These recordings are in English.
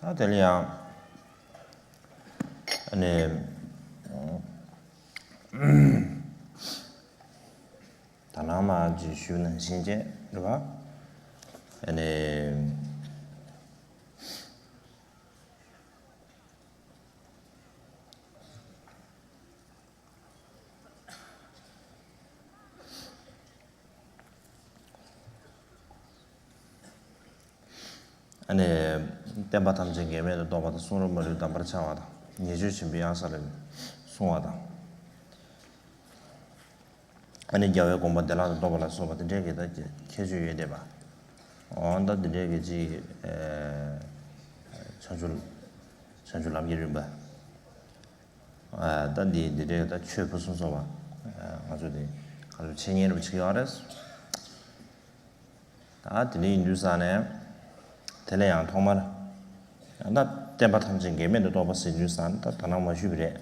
다들이야 아니 다나마 지슈는 신제 그봐 아니 tempa tamchen game do toba da sunu mari da barcha da yeju chimbi asale suwa da jawe komba de la do bala so ba de ge da keju ye de ba on da de ge ji chanjul lam yirin ba da de da chue pu sun so ba azu de azu chenye ru chi yares da de ni ndusa ne teleyang thongmar na tempa thamjin game do ba se jusan ta tanang ma shubre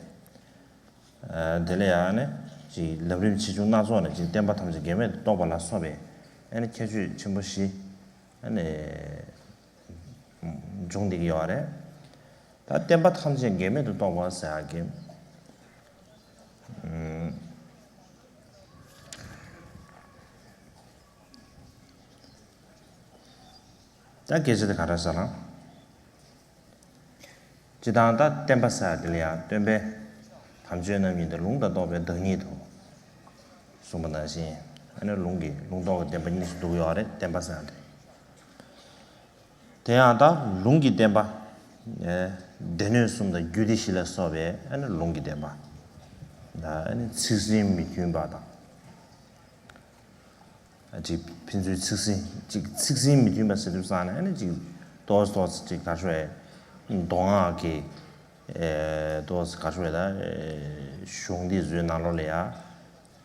teleya ne ji labrim chi jung na zo ne ji tempa thamjin game do ba la so be ene cheju chimbo shi ene jung de yare ta tempa thamjin game do ba sa game 다 계제도 가라서나 지단다 템바사들이야 템베 담주에는 미들 롱다 도베 더니도 소문나시 아니 롱도 템바니 도요아레 템바사데 대야다 롱기 템바 예 데뉴스ум다 규디실라 소베 아니 롱기 템바 나 아니 치심 미튠바다 지 핀주 측신 미디엄 세르사나 에너지 도스 지 가셔에 동아게 도스 가셔에다 숑디 주나로래야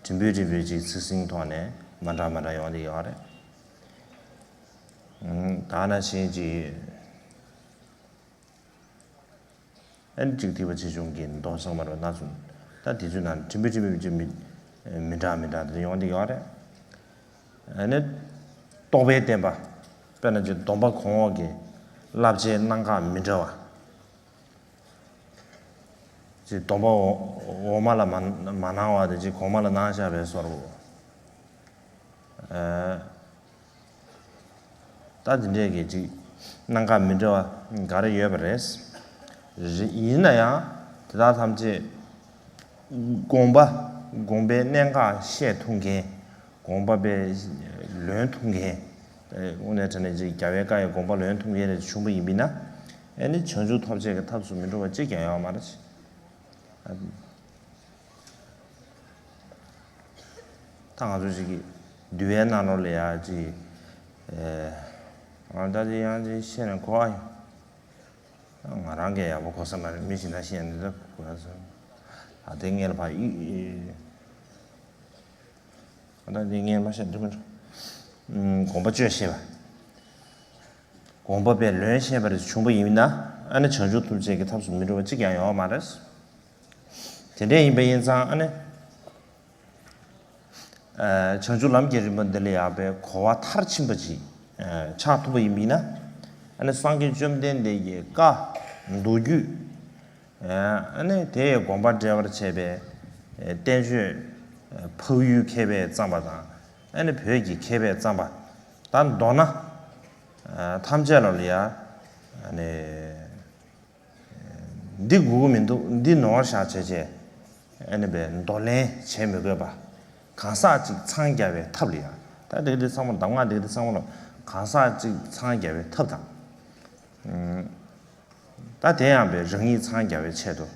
준비지 측신 돈에 만다마다 요디 요래 다나시지 엔직티브 지중긴 도성마로 나준 다 디주난 준비지 미다미다 요디 요래 ane tobe temba pena je domba khongo ge labje nanga minjawa je domba omala manawa de je khomala na sha be sorbo ta jinje ge ji nanga minjawa gare yebres yina ya da samje gombe nenga she tungge 공바베 련통게 오늘 전에 이제 야외가에 공바 련통게를 충분히 이미나 아니 전주 탑재가 탑수 민도가 찍어야 말이지 당아주지기 뉘에 나눠려야지 안다지 양지 신은 거야 말한게야 뭐 거기서 미신다 신인데 그래서 아댕이를 봐 나 링에 마셔 좀 공부 주셔 공부에 련셔버도 충분히 있나 안에 전주 둘째게 탑수 미루어 지게 해요 말았어 근데 이 배인상 안에 전주 남계를 분들이 앞에 고와 타르친 거지 차 투부 이미나 안에 상계 좀 된데 얘가 노규 안에 대 공부 제வர் 제배 댄슈 포유 케베 잠바다 아니 벽이 케베 잠바 단 도나 탐제로리아 아니 디 구구민도 디 노샤 제제 아니 베 돌레 체메가 봐 가사지 창갸베 탑리아 다들 상문 당화들 상문 가사지 창갸베 탑다 다 대양베 정의 창갸베 체도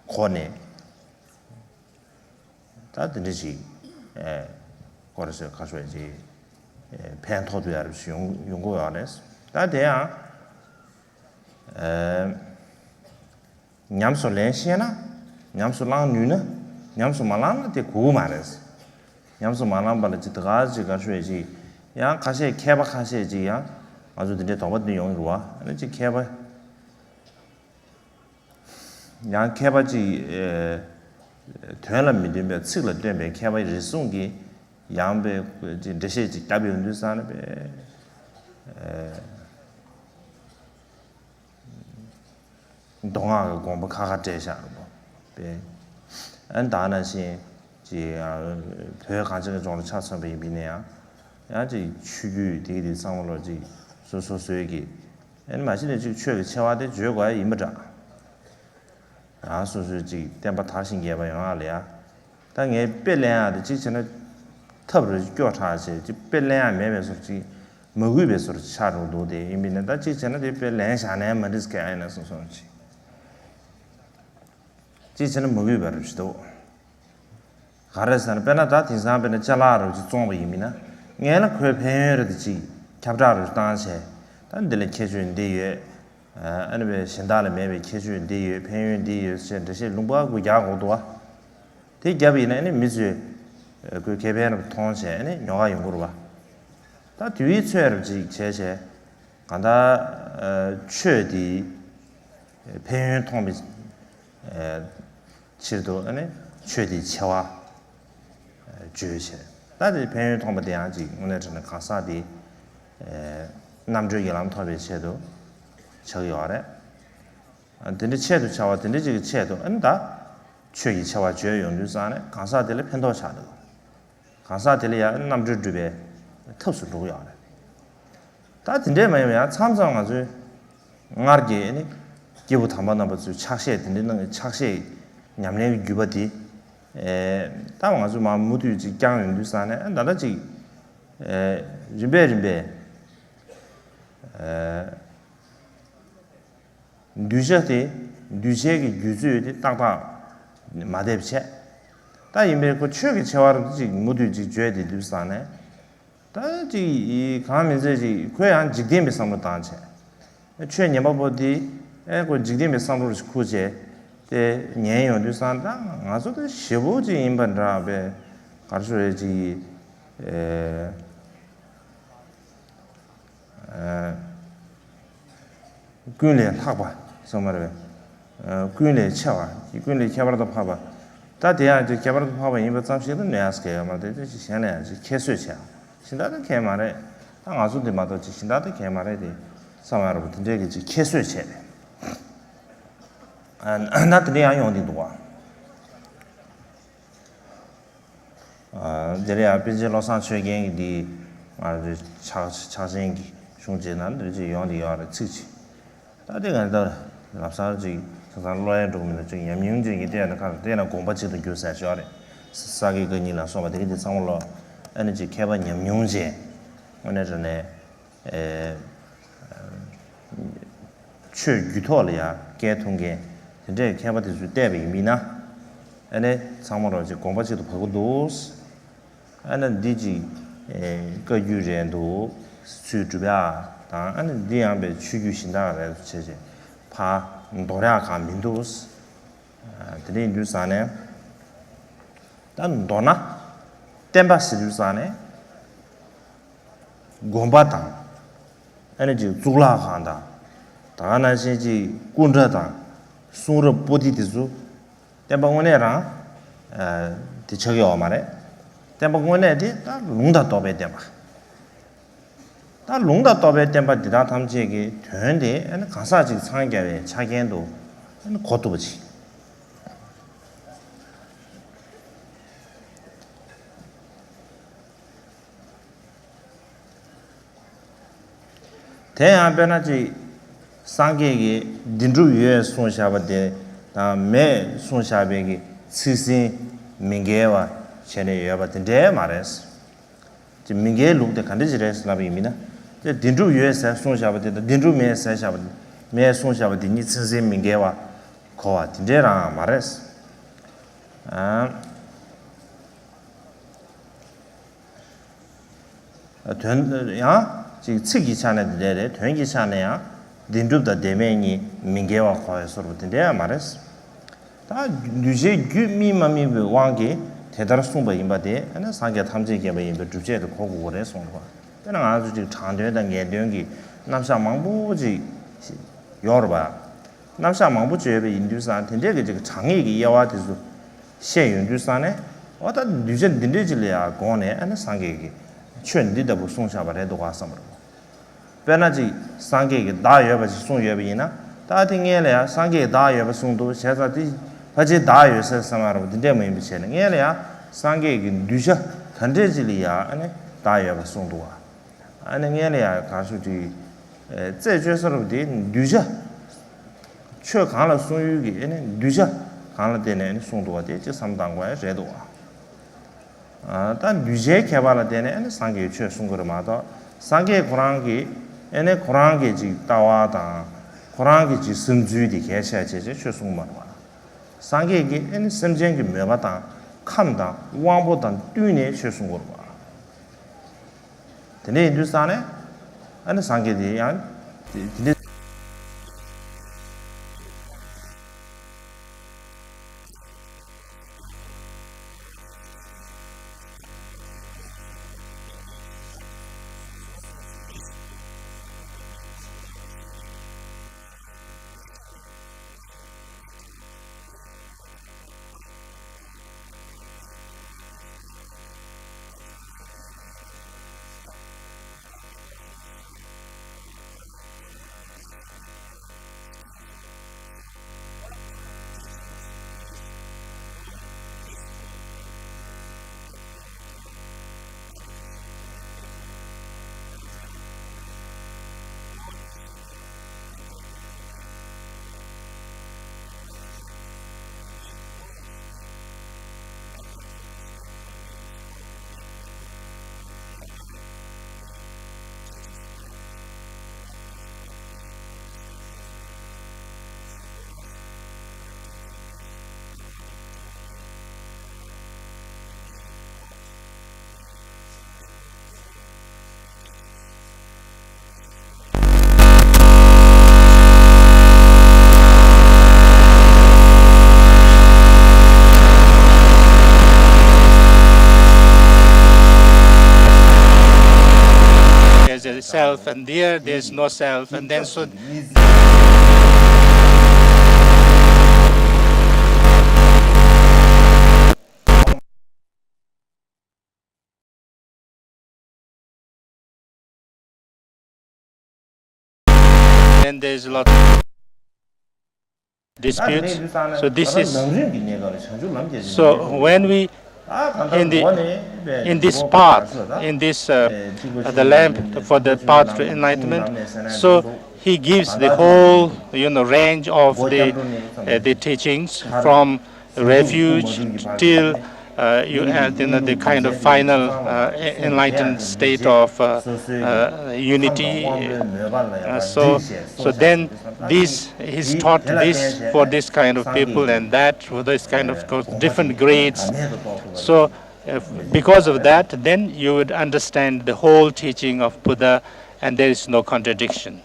코네 다든지 거기서 가셔야지 팬토도 할 수 용거 안에서 다 돼야 냠소 렌시나 냠소 랑뉴나 냠소 말랑 때 고고 말했어 냠소 말랑 발지 들어가지 가셔야지 야 가시 개바 가셔야지 야 아주 근데 더 받는 용이로와 이제 개바 야 개바지 되는 믿으면 측을 때문에 개바 리송기 양배 이제 대세지 답변도 사는데 동아가 공부 가가 제샤고 배 안다나신 지 배 가지고 좀 차선 비비네야 야지 추규 되게 상월로지 소소소에기 엔 마시네 지 추에 채와대 주요가 임자 아 소소지 땜바 다신 게 봐요 당에 뺄래야 지전에特别 교차지 지 뺄래야 매매서지 먹으면서 차로도 돼 이미는 다 지전에 뺄래야 샤네 만디스게 아이나 소소지 지전에 먹으 버르지도 가르스는 빼나다 디상변에 잘라로 좀 이미나 얘는 그 배열이지 캡자를 당세 단들의 계준대에 아니면 신달의 매매 계준대에 배열대에 선듯이 농부하고 야고도와 대기업이네 미주 그 개변의 통세네 영화 연구로 봐. 다 뒤에 처리지 제세 간다 최디 배열 통비 치도 아니 최디 채와 주세. 다들 배열 통비 대야지 오늘은 가사디 남주기람 통비 채도 저기 와래. 근데 채도 채와 근데 지금 채도 안다 최기 채와 주요 용주산에 가사들의 편도 차도. 가사들이야 남주주배 특수로 야래. 다 근데 뭐야 참상 아주 응아르게 아니 기부 담반나 버스 착시에 듣는 착시 냠내 규버디 다만 아주 마음 무두지 강윤두산에 나다지 준비해 뉴제기 유주의 딱딱 마대비체 다 이메 그 추억의 채와르지 무두지 죄디 두산에 다지 이 가면서지 그냥 직대미 상무 단체 추에 녀바보디 그 직대미 상무를 쿠제 때 년연 두산다 아주도 시보지 인반라베 가르쳐야지 군례 타봐 정말에 군례 채와 이 군례 개발도 봐봐 다 대야 이제 개발도 봐봐 이번 잠시는 내야스게 말데 시간에 계수체 신다도 개말에 당 아주도 마도 신다도 개말에 돼 상하로부터 이제 계수체 나들이 안 용디도와 제가 비즈로산 최경이 아주 차생기 중재난 이제 용디야를 치치 다들 납사지 사상 로에 도면 좀 염영적이 되는 가 되는 공부지도 교사셔래 사기 근이나 소마 되게 상물로 에너지 개발 염용제 오늘전에 최 유토리아 개통계 현재 개발될 수 대비미나 에네 상물로 이제 공부지도 보고도 에는 디지 그 유전도 수주야 다 에는 디양배 추규신다를 체제 파 노래가 민도스 드린 주산에 단 도나 템바스 주산에 곰바당 에너지 줄라간다 다나시지 군자당 수르 보디디주 템바원에랑 디척이 오마래 템바원에디 다 롱다 도베 데마 다 롱다 도베 템바 디다 탐지에게 되는데 에는 가사지 상계에 차견도 에는 고도지 대한변하지 상계에 딘주 위에 손샤바데 다매 손샤베기 스신 민게와 전에 여바든데 말했어 지금 민게 룩데 간데지레스 나비미나 딘주 위에서 손샤바데 딘주 메에서 샤바데 매 손샤바데 니 스신 민게와 거와 딘데라 말했어 야 지금 측이 차네들에 된기 차네야 딘두다 데메니 민게와 거에서로 딘데야 말했어 다 뉴제 규미마미 왕게 대다라 송바 임바데 아나 상게 탐지게 바임베 주제도 고고 그래 송과 때는 아주 지금 장대된 게 된기 남사 망부지 여러봐 남사 망부지에 인두산 딘데게 지금 장애기 야와데서 시윤두산에 어다 뉴제 딘데질이야 고네 아나 상게기 劝你的不送下把这都花什么了？ 베나지 상계게 다여버지 송여비나 다팅에래야 상계 다여버 송도 샤자디 바지 다여서 사마로 딘데메 비체는 에래야 상계게 뉴샤 간데질이야 아니 다여버 송도와 아니 에래야 가수디这就是的뉴샤却看了送予给呢뉴샤看了的呢送多的这三当关热多다 뉴제 개발할 때는 상계 최 송거마다 상계 고랑기 에네 고랑기 지 따와다 고랑기 지 섬주디 개셔 제제 최 송마와 상계기 에네 섬쟁기 메바다 칸다 왕보다 뛰네 최 송거와 근데 인도산에 에네 상계디 양 there's a self, and there's no self, and then so then there's a lot of disputes. So this is so when we in this path, in this the lamp for the path to enlightenment. So he gives the whole range of the teachings from refuge till you have the kind of final enlightened state of unity. So then this he's taught this for this kind of people and that for this kind of different grades. So because of that, then you would understand the whole teaching of Buddha, and there is no contradiction.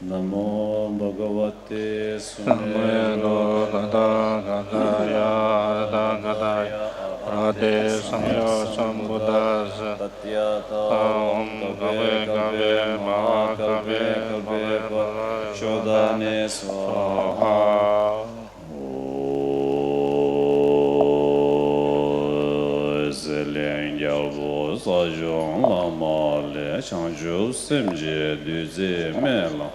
Namo Bhagavate Samvelo Gata Gadaya Gadaya Radhe Samyo Sambuddhasa Tatyata Om Kave Kave Mahakave Kave Shodhane Swaha Zelen Gyalbo Sajong Lama Le Changju Simje Duzi Mela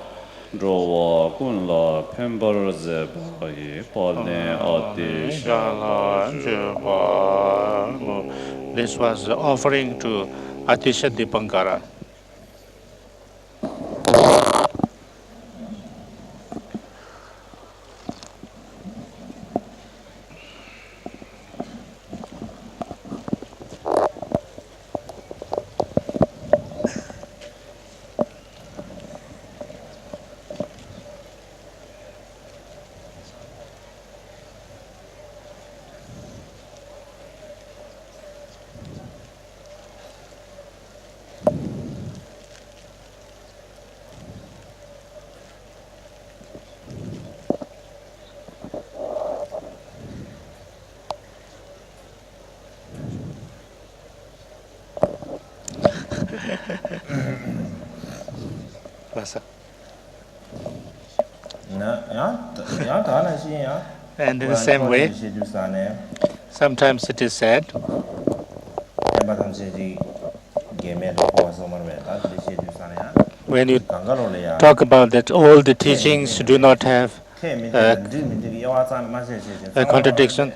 Drowa Kunla Pembar Zebahi Palne Ati Shala This was offering to Atisha Dipankara. Rasa. 야 And in the same way, sometimes it is said when you talk about that all the teachings do not have a contradiction.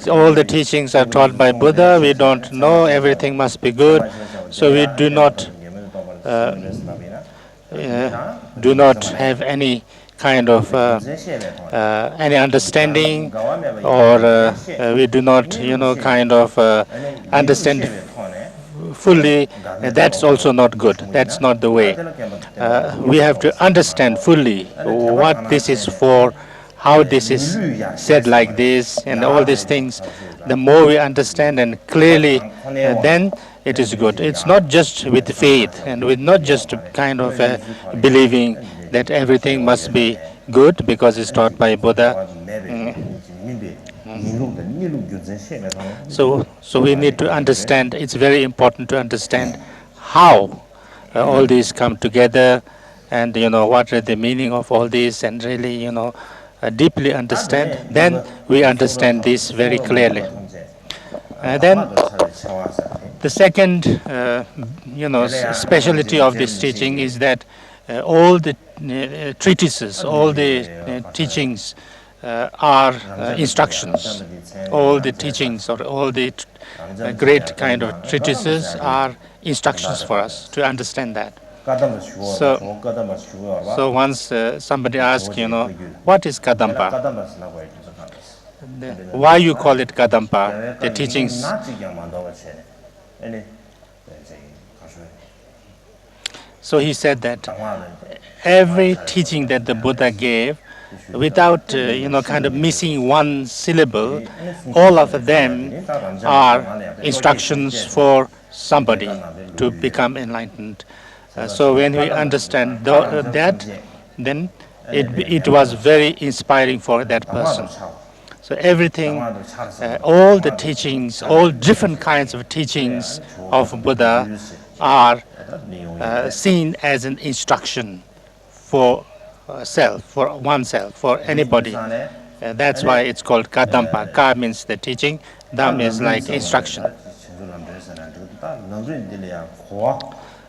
All the teachings are taught by Buddha. We don't know everything must be good, so we do not have any kind of any understanding, or we do not, kind of understand fully. That's also not good. That's not the way. We have to understand fully what this is for, how this is said like this, and all these things. The more we understand and clearly, then it is good. It's not just with faith and with not just kind of believing that everything must be good because it's taught by Buddha. So we need to understand. It's very important to understand how all these come together, and what are the meaning of all this, and really deeply understand. Then we understand this very clearly. Then the second specialty of this teaching is that all the treatises, all the teachings are instructions. All the teachings or all the great kind of treatises are instructions for us to understand that. So once somebody asks, what is Kadampa? Why you call it Kadampa? The teachings. So he said that every teaching that the Buddha gave, without kind of missing one syllable, all of them are instructions for somebody to become enlightened. So when we understand that, then it was very inspiring for that person. So everything, all the teachings, all different kinds of teachings of Buddha are seen as an instruction for self, for oneself, for anybody. That's why it's called Kadampa. Ka means the teaching, Dam is like instruction.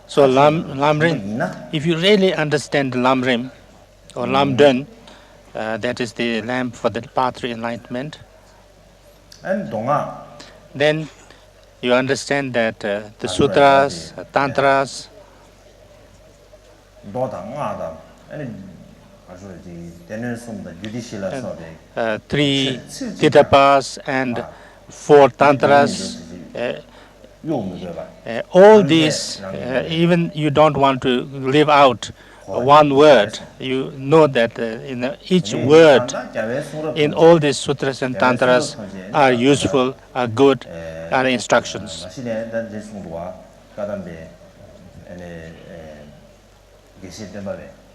So Lamrim, if you really understand Lamrim or Lamdön, that is the lamp for the path to enlightenment, then you understand that the sutras, tantras, three Titapas and four tantras, all these, even you don't want to leave out one word, you know that each word in all these sutras and tantras are useful, are good, are instructions.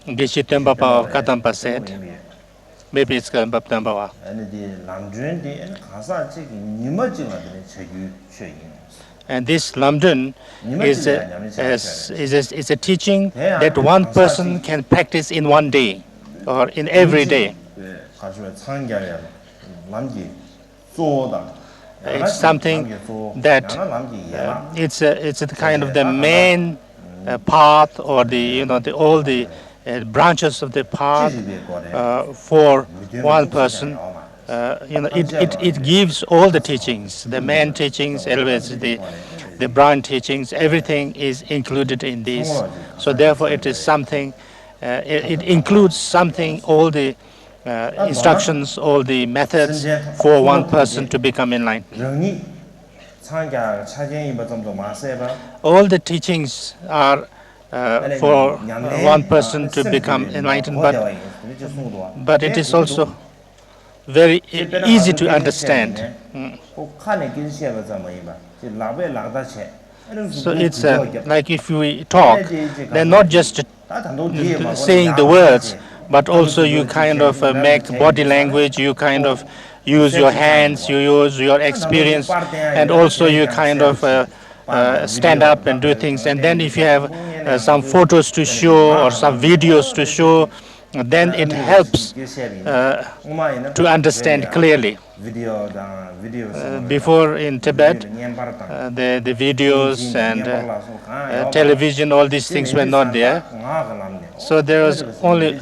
Geshe Tenpa of Kadampa said, maybe it's Kadampa Tenpa. And this Lamdön is a teaching that one person can practice in one day or in every day. It's something that it's a kind of the main path, or all the branches of the path for one person. It gives all the teachings, the main teachings, always the branch teachings, everything is included in this. So therefore it is something, it includes something, all the instructions, all the methods for one person to become enlightened. All the teachings are for one person to become enlightened, but it is also very easy to understand. So it's like if we talk, then not just saying the words, but also you kind of make body language, you kind of use your hands, you use your experience, and also you kind of stand up and do things. And then if you have some photos to show or some videos to show, then it helps to understand clearly. Before in Tibet, the videos and television, all these things were not there. So there was only.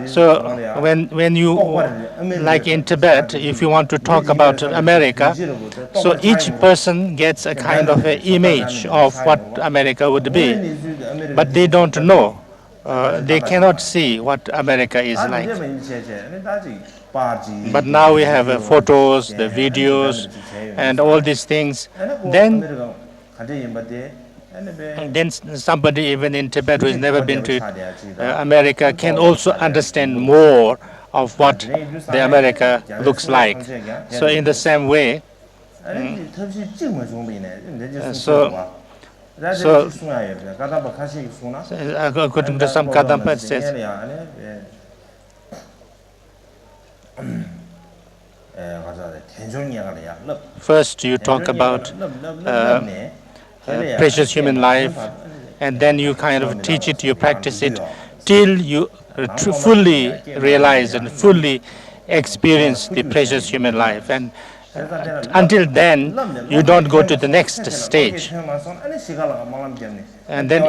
So when you, like in Tibet, if you want to talk about America, so each person gets a kind of an image of what America would be, but they don't know. They cannot see what America is like. But now we have photos, the videos, and all these things. Then somebody even in Tibet who has never been to America can also understand more of what the America looks like. So in the same way, according to some Kadampa, it says, first you talk about precious human life, and then you kind of teach it, you practice it, till you fully realize and fully experience the precious human life. And until then, you don't go to the next stage. And then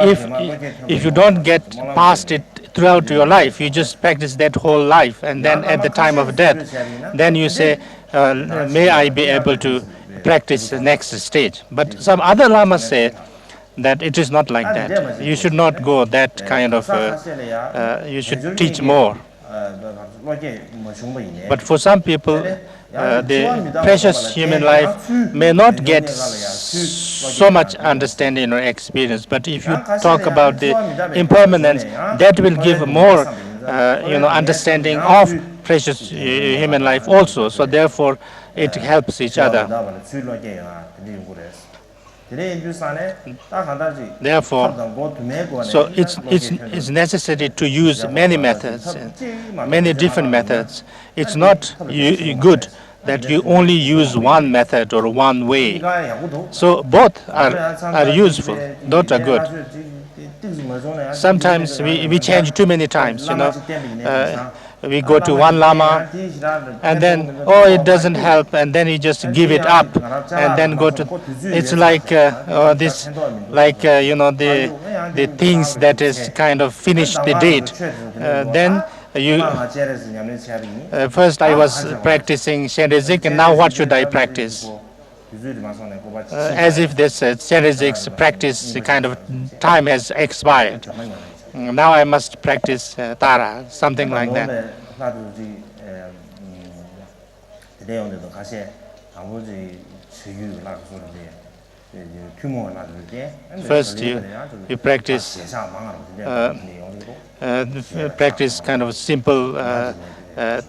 if you don't get past it throughout your life, you just practice that whole life, and then at the time of death, then you say, may I be able to practice the next stage. But some other lamas say that it is not like that. You should not go that kind of, you should teach more. But for some people, the precious human life may not get so much understanding or experience. But if you talk about the impermanence, that will give more, understanding of precious human life also. So therefore, it helps each other. Therefore, so it's necessary to use many methods, many different methods. It's not good that you only use one method or one way. So both are useful, both are good. Sometimes we change too many times, we go to one lama and then, it doesn't help, and then you just give it up and then go to, it's like the things that is kind of finished the date. Then first I was practicing Shenrezik, and now what should I practice? As if this Shenrezik's practice kind of time has expired. Now I must practice Tara, something like that. First you practice practice kind of simple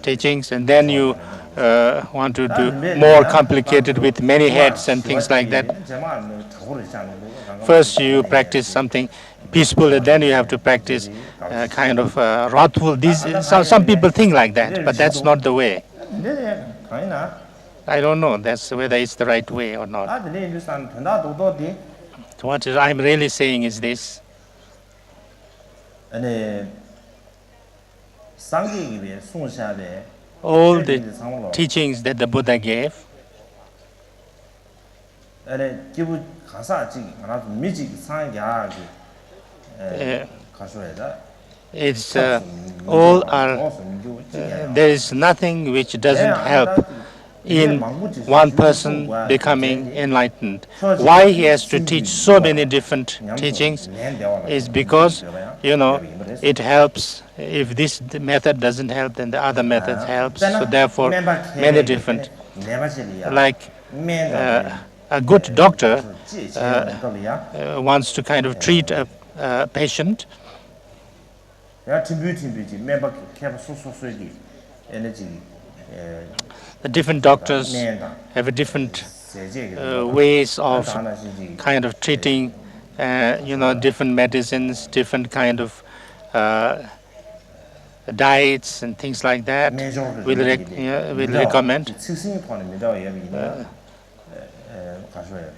teachings, and then you want to do more complicated with many heads and things like that. First you practice something peaceful, and then you have to practice kind of wrathful. Some people think like that, but that's not the way. I don't know whether it's the right way or not. What I'm really saying is this. All the teachings that the Buddha gave, it's all are, there is nothing which doesn't help in one person becoming enlightened. Why he has to teach so many different teachings is because, it helps. If this method doesn't help, then the other method helps. So therefore, many different. Like a good doctor wants to kind of treat a patient. The different doctors have a different ways of kind of treating, different medicines, different kind of diets and things like that. We'll recommend. 가서요.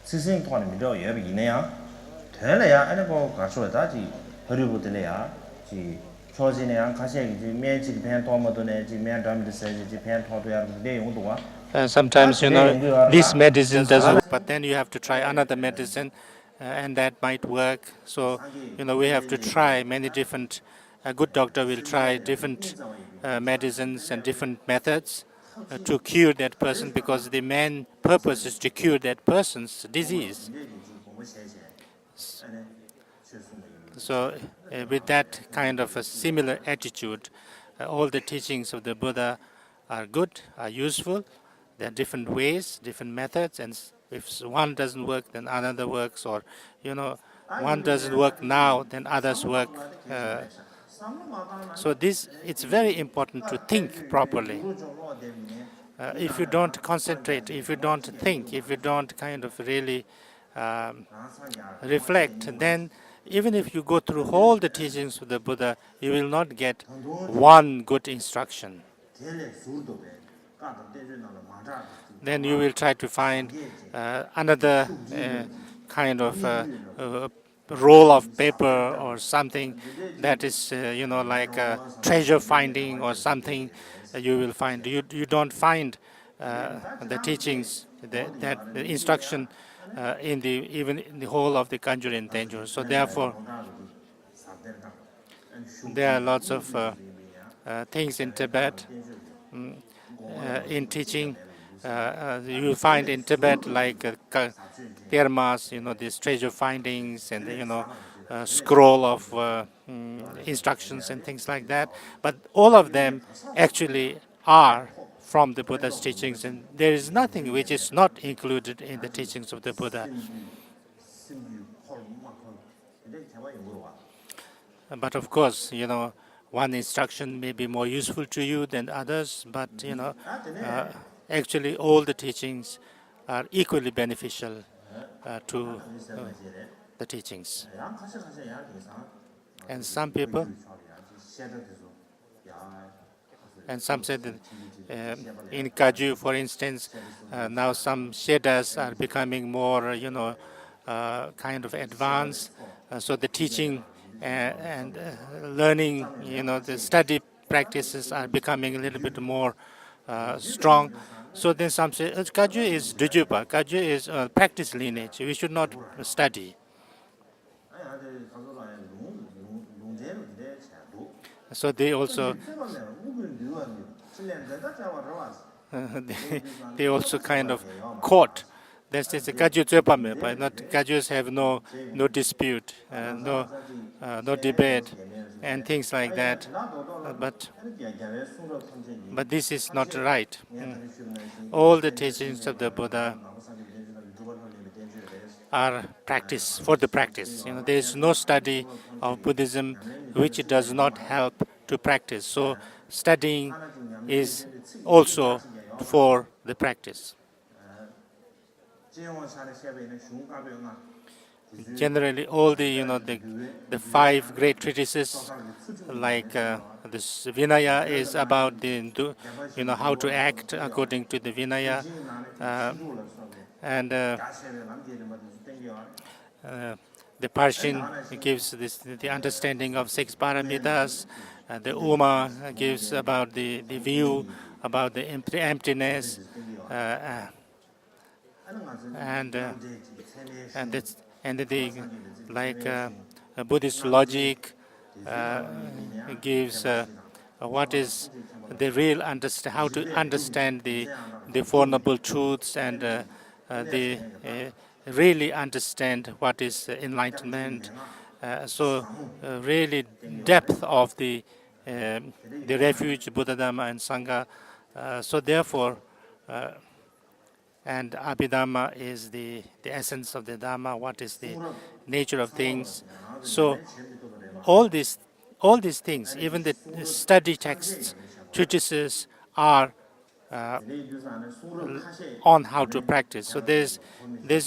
스승 통하는 미려 예비 이내야. 되려야 아니 거 가서 다지 허리부들이야. 지 초진이야 가시 이제 매지 편 도모도네 지 매담도 세지 편 토도야 내용도 와. Sometimes, this medicine doesn't work, but then you have to try another medicine, and that might work. So, we have to try many different, a good doctor will try different medicines and different methods to cure that person, because the main purpose is to cure that person's disease. So, with that kind of a similar attitude, all the teachings of the Buddha are good, are useful. There are different ways, different methods, and if one doesn't work, then another works, or one doesn't work now, then others work. So it's very important to think properly. If you don't concentrate, if you don't think, if you don't kind of really reflect, then even if you go through all the teachings of the Buddha, you will not get one good instruction. Then you will try to find another kind of roll of paper or something that is, like treasure finding or something. You will find you don't find the teachings, the instruction even in the whole of the Kanjurin Tenjo. So therefore, there are lots of things in Tibet. In teaching, you will find in Tibet like termas, these treasure findings, and scroll of instructions and things like that. But all of them actually are from the Buddha's teachings, and there is nothing which is not included in the teachings of the Buddha. But of course, one instruction may be more useful to you than others, but actually all the teachings are equally beneficial to the teachings. And some people, and some said that in Kaju, for instance, now some Shedas are becoming more, kind of advanced. So the teaching and learning, the study practices are becoming a little bit more strong. So then some say, Kaju is Dujupa, Kaju is practice lineage, we should not study. So they also they also kind of quote. That's the Kaju Tsepame, but not Kajus have no dispute, no debate, and things like that. But this is not right. All the teachings of the Buddha are practice for the practice. There is no study of Buddhism which does not help to practice. So studying is also for the practice. Generally, all the five great treatises, like this Vinaya, is about the how to act according to the Vinaya, and the Parshin gives the understanding of six paramitas. The Uma gives about the view about the emptiness, and the like Buddhist logic gives what is the real how to understand the Four Noble Truths, and the really understand what is enlightenment. So really depth of the refuge, Buddha, Dhamma, and Sangha. So therefore, and Abhidhamma is the essence of the Dhamma, what is the nature of things. So all these things, even the study texts, treatises, are on how to practice. So there's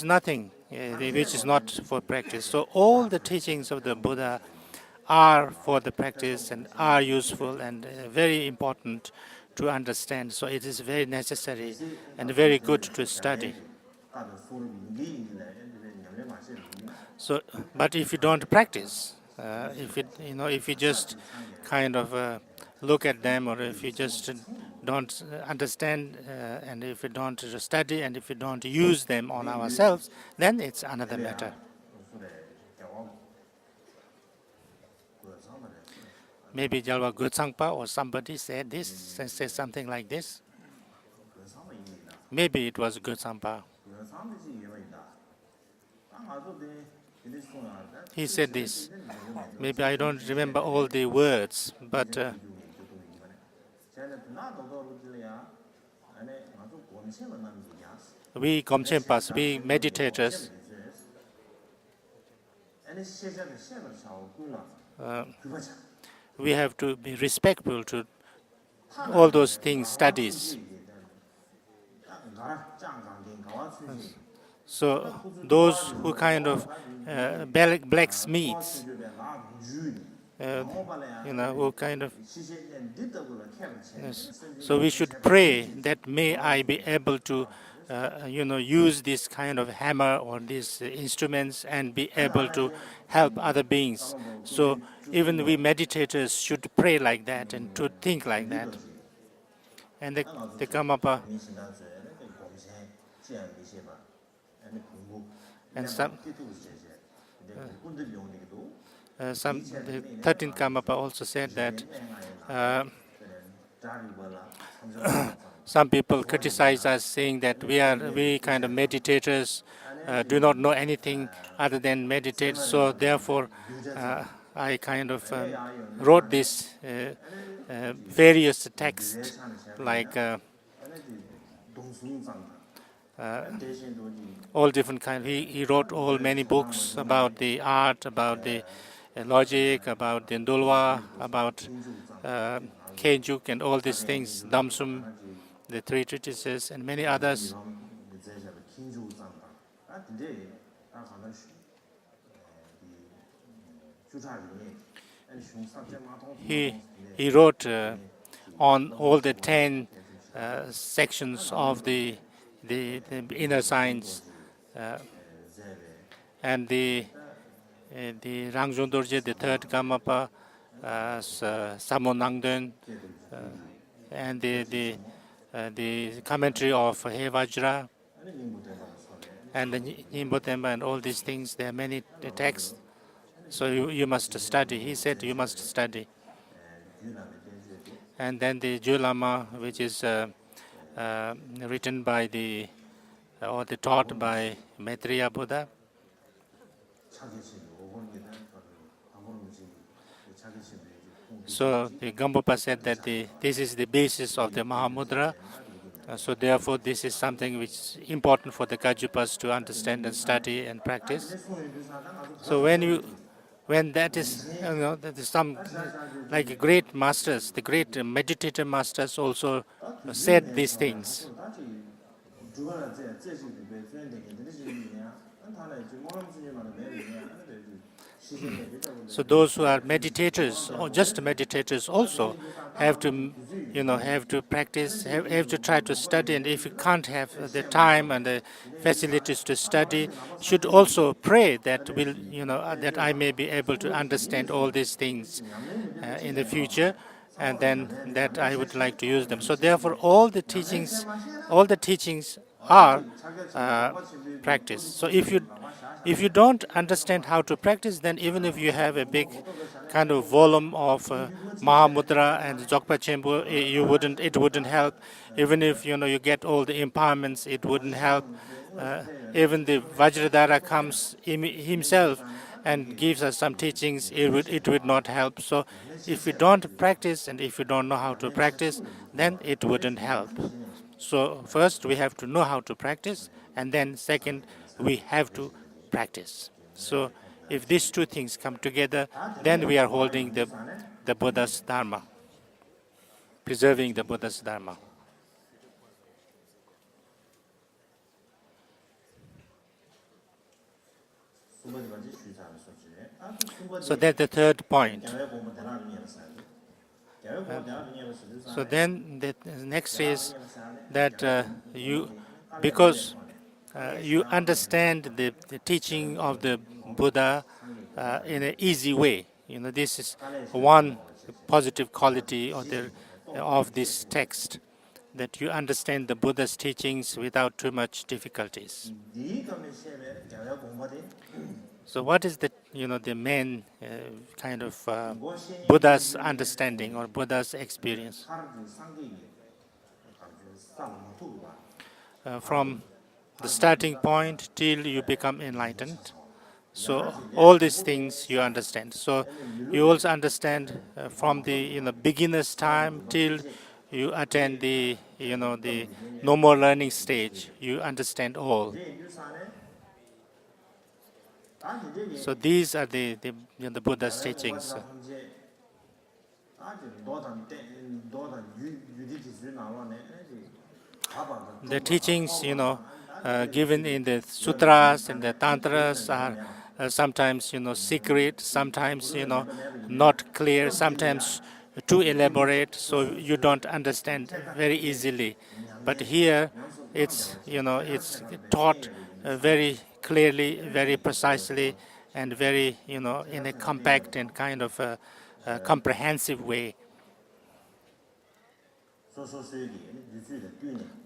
nothing which is not for practice. So all the teachings of the Buddha are for the practice and are useful and very important to understand. So it is very necessary and very good to study. So, but if you don't practice, if you just kind of look at them, or if you just don't understand, and if you don't study, and if you don't use them on ourselves, then it's another matter. Maybe Jalwa Gutsangpa or somebody said this, said something like this. Maybe it was Gutsangpa. He said this. Maybe I don't remember all the words, but we Gomchenpas, we meditators, we have to be respectful to all those things, studies. So those who kind of blacksmiths, who kind of, yes. So we should pray that may I be able to, use this kind of hammer or these instruments and be able to help other beings. So even we meditators should pray like that and to think like that. And the Karmapa, and the 13th Karmapa also said that some people criticize us, saying that we kind of meditators do not know anything other than meditate. So therefore, I kind of wrote this various texts, like all different kind. He wrote many books about the art, about the logic, about the Ndulwa, about Kenjuk and all these things, Damsum, the three treatises, and many others. He wrote on all the 10 sections of the inner science, and the Rangjung Dorje, the 3rd Karmapa, Samonangden, and the commentary of He Vajra, and the Nyingbo and all these things. There are many texts, so you must study. He said you must study. And then the Julama, which is written by or taught by Maitreya Buddha. So the Gampopa said that this is the basis of the Mahamudra. So therefore, this is something which is important for the Kajupas to understand and study and practice. So when that is, that is some like great masters, the great meditator masters also said these things. So those who are meditators or just meditators also have to, have to practice, have to try to study. And if you can't have the time and the facilities to study, should also pray that that I may be able to understand all these things in the future, and then that I would like to use them. So therefore, all the teachings are practice. So if you don't understand how to practice, then even if you have a big kind of volume of Mahamudra and Dzogpa Chenpo, it wouldn't help. Even if you get all the empowerments, it wouldn't help. Even the Vajradhara comes himself and gives us some teachings, it would not help. So if you don't practice and if you don't know how to practice, then it wouldn't help. So first we have to know how to practice, and then second we have to practice. So if these two things come together, then we are holding the Buddha's Dharma, preserving the Buddha's Dharma. So that's the third point. So then the next is that because you understand the teaching of the Buddha in an easy way. This is one positive quality of this text, that you understand the Buddha's teachings without too much difficulties. So what is the main kind of Buddha's understanding or Buddha's experience? From the starting point till you become enlightened. So all these things you understand. So you also understand from the beginner's time till you attend the the no more learning stage. You understand all. So these are the Buddha's teachings. The teachings, given in the sutras and the tantras are sometimes, secret, sometimes, not clear, sometimes too elaborate, so you don't understand very easily. But here, it's taught very clearly, very precisely, and very, in a compact and kind of comprehensive way.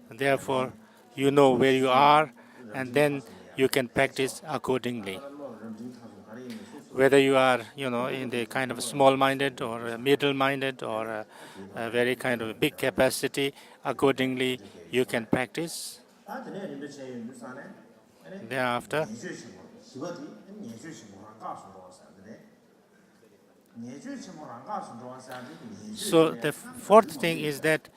Therefore, you know where you are, and then you can practice accordingly. Whether you are, in the kind of small-minded or middle-minded or a very kind of big capacity, accordingly you can practice. Thereafter, so the fourth thing is that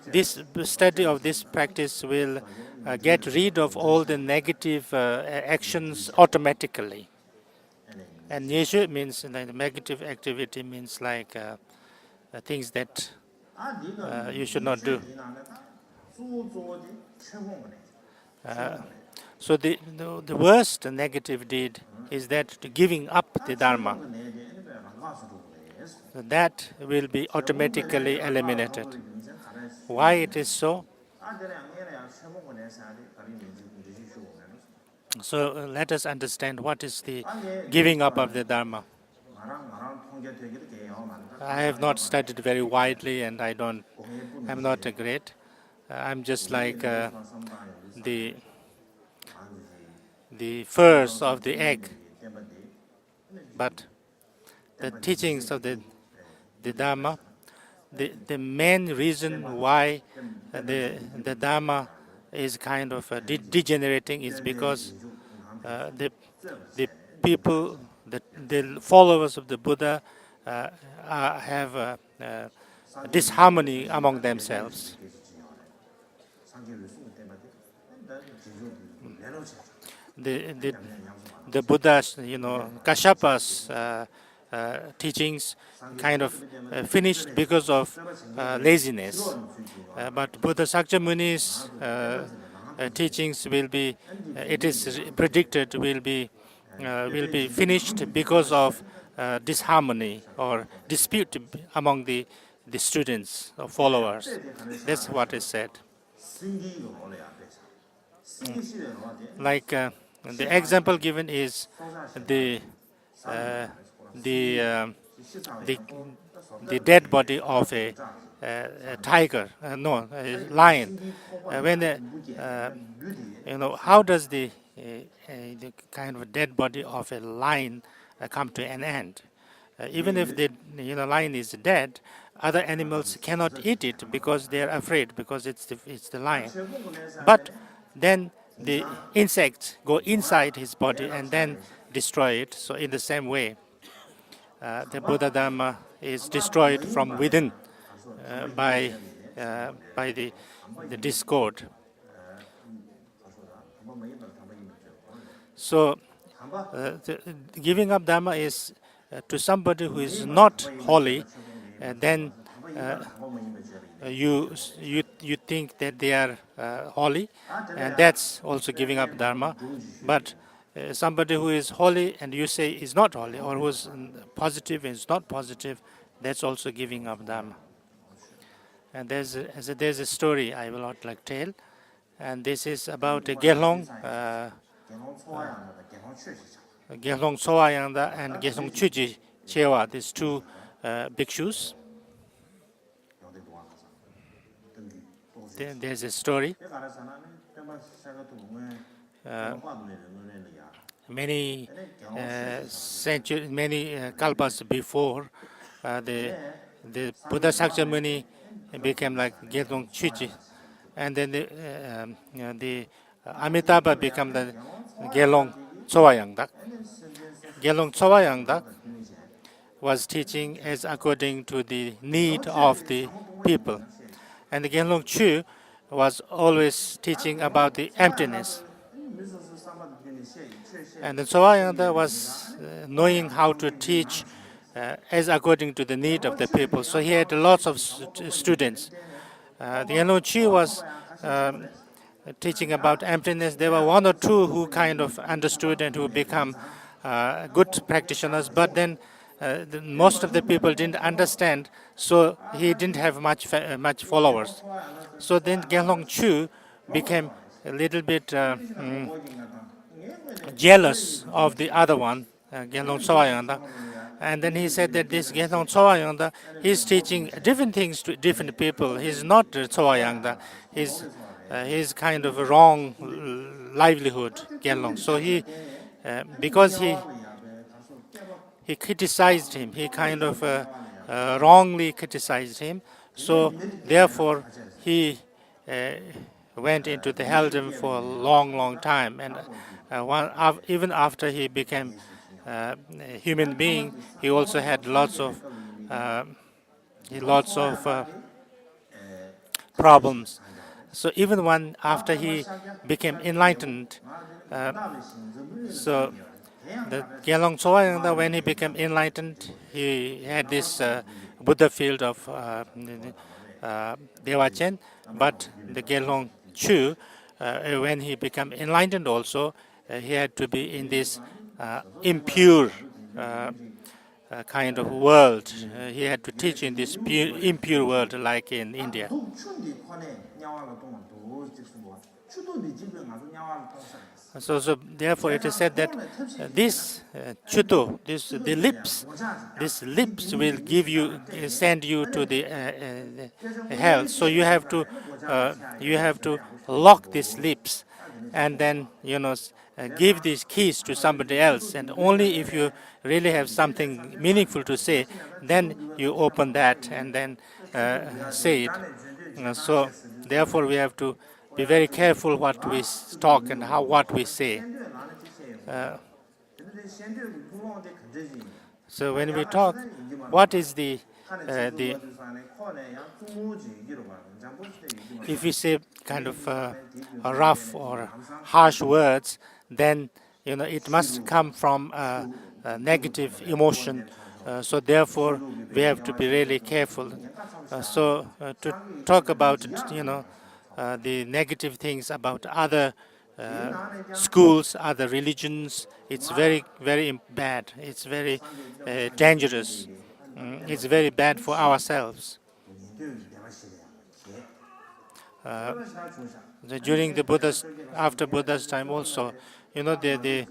this study of this practice will get rid of all the negative actions automatically. And nyeshu means like negative activity means like things that you should not do. So the worst negative deed is that giving up the Dharma. That will be automatically eliminated. Why it is so? So let us understand what is the giving up of the Dharma. I have not studied very widely, and I'm not a great. I'm just like the first of the egg. But the teachings of the Dharma, the main reason why the Dharma is kind of degenerating is because the people, the followers of the Buddha have disharmony among themselves. The Buddha's, Kasyapa's teachings kind of finished because of laziness. But Buddha Sakyamuni's teachings will be, it is predicted, will be finished because of disharmony or dispute among the students or followers. That's what is said. Like the example given is the dead body of a tiger, a lion. How does the kind of dead body of a lion come to an end? Even if the lion is dead, other animals cannot eat it because they are afraid, because it's the lion. But then the insects go inside his body and then destroy it. So in the same way, the Buddha Dharma is destroyed from within by the discord. So giving up Dharma is to somebody who is not holy, then you think that they are holy, and that's also giving up Dharma. But somebody who is holy and you say is not holy, or who is positive and is not positive, that's also giving of Dharma. And there's a story I will not like tell, and this is about Gelong, Gelong Soayangda and Gelong Chuji Chewa, these two bhikshus. There's a story. Many centuries, many kalpas before, the Buddha Sakyamuni became like Gelong Chuji, and then the Amitabha became the Gelong Tsawayangdak. Gelong Tsawayangdak was teaching as according to the need of the people, and the Gelong Chu was always teaching about the emptiness. And the Tsawayangda was knowing how to teach as according to the need of the people. So he had lots of students. The Gelong Chu was teaching about emptiness. There were one or two who kind of understood and who become good practitioners, but then most of the people didn't understand, so he didn't have much followers. So then Gelong Chu became a little bit jealous of the other one, Gelong Tsawayangda. And then he said that this Gelong Tsawayangda, he's teaching different things to different people. He's not Tsawayangda. He's kind of a wrong livelihood, Gelong. So because he criticized him, he kind of wrongly criticized him. So therefore, he went into the helldom for a long time. And even after he became a human being, he also had lots of problems. So even after he became enlightened, so the Gelong Tsawayangda, when he became enlightened, he had this Buddha field of Dewachen, but the Gelong Chu, when he became enlightened also, he had to be in this impure kind of world. He had to teach in this impure world like in India. So therefore it is said that this chuto, these lips will send you to the hell. So you have to lock these lips, and then give these keys to somebody else. And only if you really have something meaningful to say, then you open that and then say it. So therefore we have to be very careful what we talk and what we say. So when we talk, what is the if we say kind of rough or harsh words, then it must come from a negative emotion. So therefore we have to be really careful. So to talk about the negative things about other schools, other religions, it's very, very bad. It's very dangerous. It's very bad for ourselves. During after Buddha's time also, the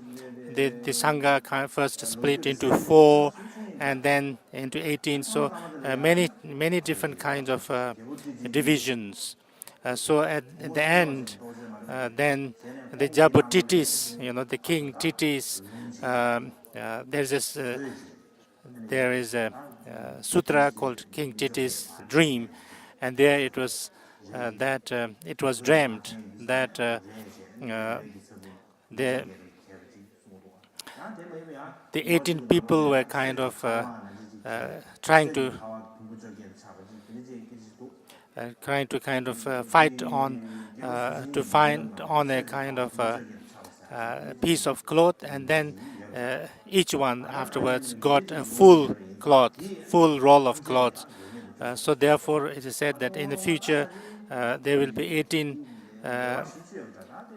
Sangha first split into 4 and then into 18. So many different kinds of divisions. So at the end, then the Jabotitis, the king Titis, there is a sutra called King Titis' Dream, and there it was it was dreamt that the 18 people were kind of trying to kind of fight on to find on a kind of piece of cloth, and then each one afterwards got a full roll of cloth. So therefore it is said that in the future there will be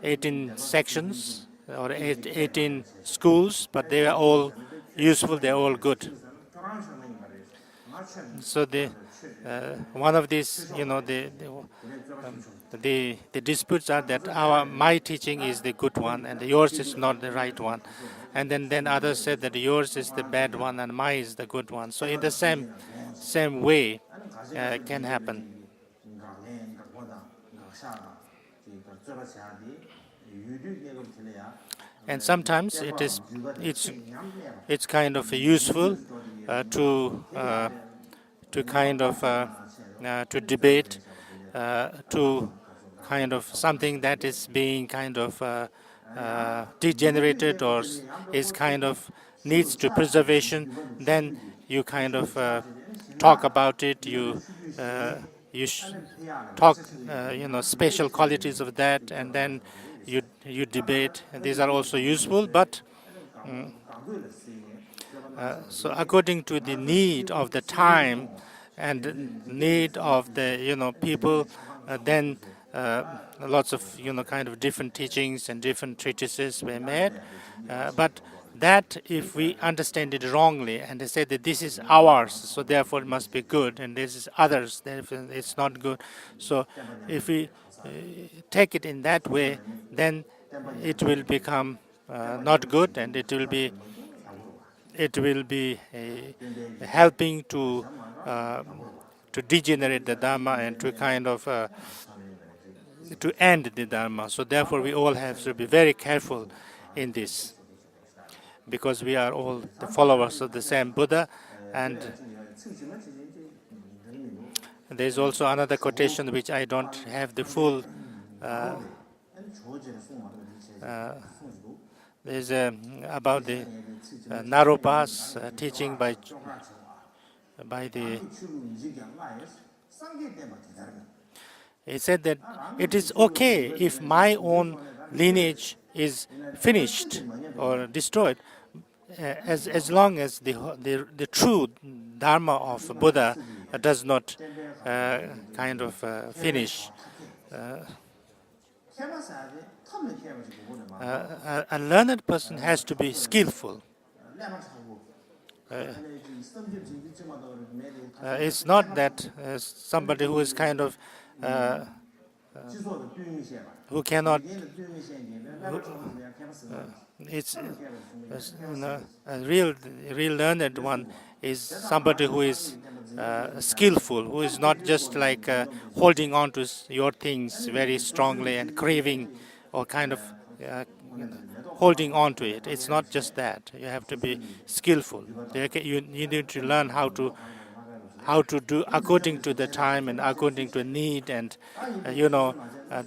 18 sections or 18 schools, but they are all useful, they are all good. So one of these, the disputes are that my teaching is the good one and yours is not the right one, and then others said that yours is the bad one and mine is the good one. So in the same way can happen. And sometimes it's kind of useful to kind of to debate to kind of something that is being kind of degenerated or is kind of needs to preservation. Then you kind of talk about it. You talk special qualities of that, and then you debate. And these are also useful, but so according to the need of the time and need of the people, then lots of kind of different teachings and different treatises were made. But that if we understand it wrongly and they say that this is ours, so therefore it must be good, and this is others, therefore it's not good. So if we take it in that way, then it will become not good, and it will be helping to degenerate the Dharma and to kind of to end the Dharma. So therefore we all have to be very careful in this, because we are all the followers of the same Buddha. And there's also another quotation which I don't have the full there's about the Naropa's teaching by the. He said that it is okay if my own lineage is finished or destroyed, as long as the true Dharma of Buddha does not kind of finish. A learned person has to be skillful. It's not that somebody who is kind of who cannot. It's a real learned one is somebody who is skillful, who is not just like holding on to your things very strongly and craving or kind of holding on to it. It's not just that. You have to be skillful. You need to learn how to do according to the time and according to need, and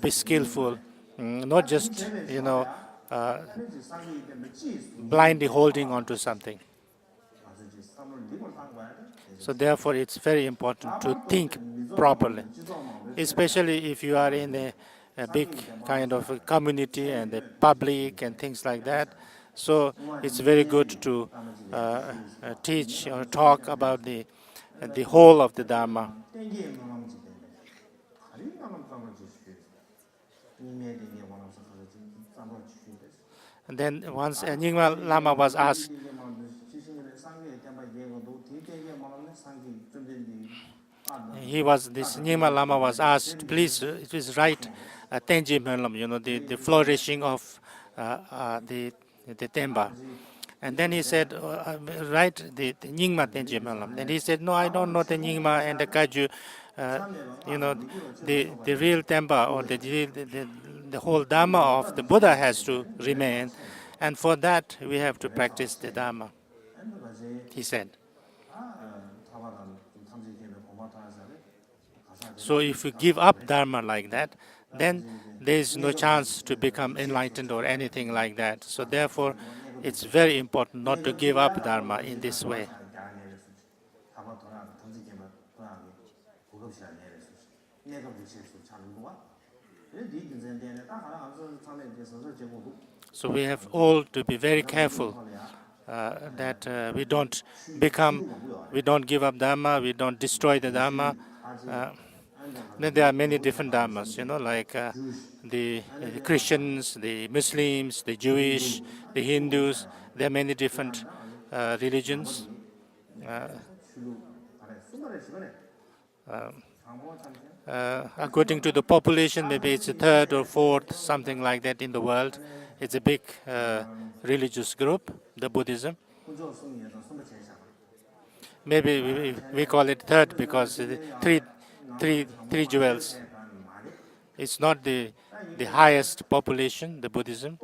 be skillful, not just blindly holding on to something. So therefore it's very important to think properly, especially if you are in a big kind of a community and a public and things like that. So it's very good to teach or talk about the whole of the Dharma. And then once Nyingma Lama was asked, this Nyingma Lama was asked, please, it is right, Tenji Mönlam, the flourishing of the Tenpa. And then he said, right, the Nyingma Tenji Mönlam. Then he said, no, I don't know the Nyingma and the Kaju, the real Tenpa or the whole Dharma of the Buddha has to remain. And for that, we have to practice the Dharma, he said. So if you give up Dharma like that, then there is no chance to become enlightened or anything like that. So therefore, it's very important not to give up Dharma in this way. So we have all to be very careful that we don't give up Dharma, we don't destroy the Dharma. Then there are many different dharmas, like the Christians, the Muslims, the Jewish, the Hindus. There are many different religions. According to the population, maybe it's a third or fourth, something like that in the world. It's a big religious group, the Buddhism. Maybe we call it third because three jewels. It's not the highest population, the Buddhism.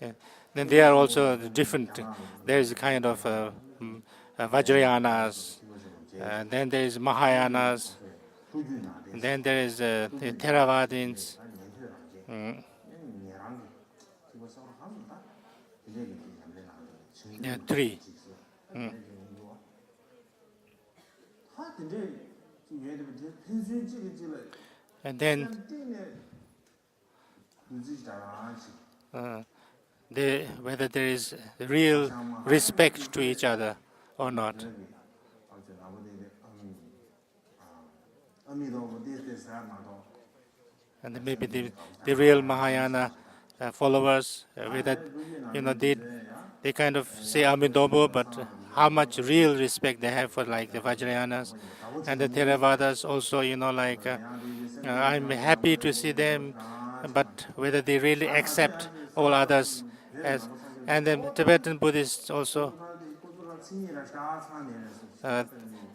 Yeah. Then there are also different. There is a kind of Vajrayanas, then there is Mahayanas, then there is the Theravadins. There are three. And then whether there is real respect to each other or not. And then maybe the real Mahayana followers, whether they kind of say Amitabha, but how much real respect they have for like the Vajrayanas and the Theravadas also, I'm happy to see them, but whether they really accept all others as, and the Tibetan Buddhists also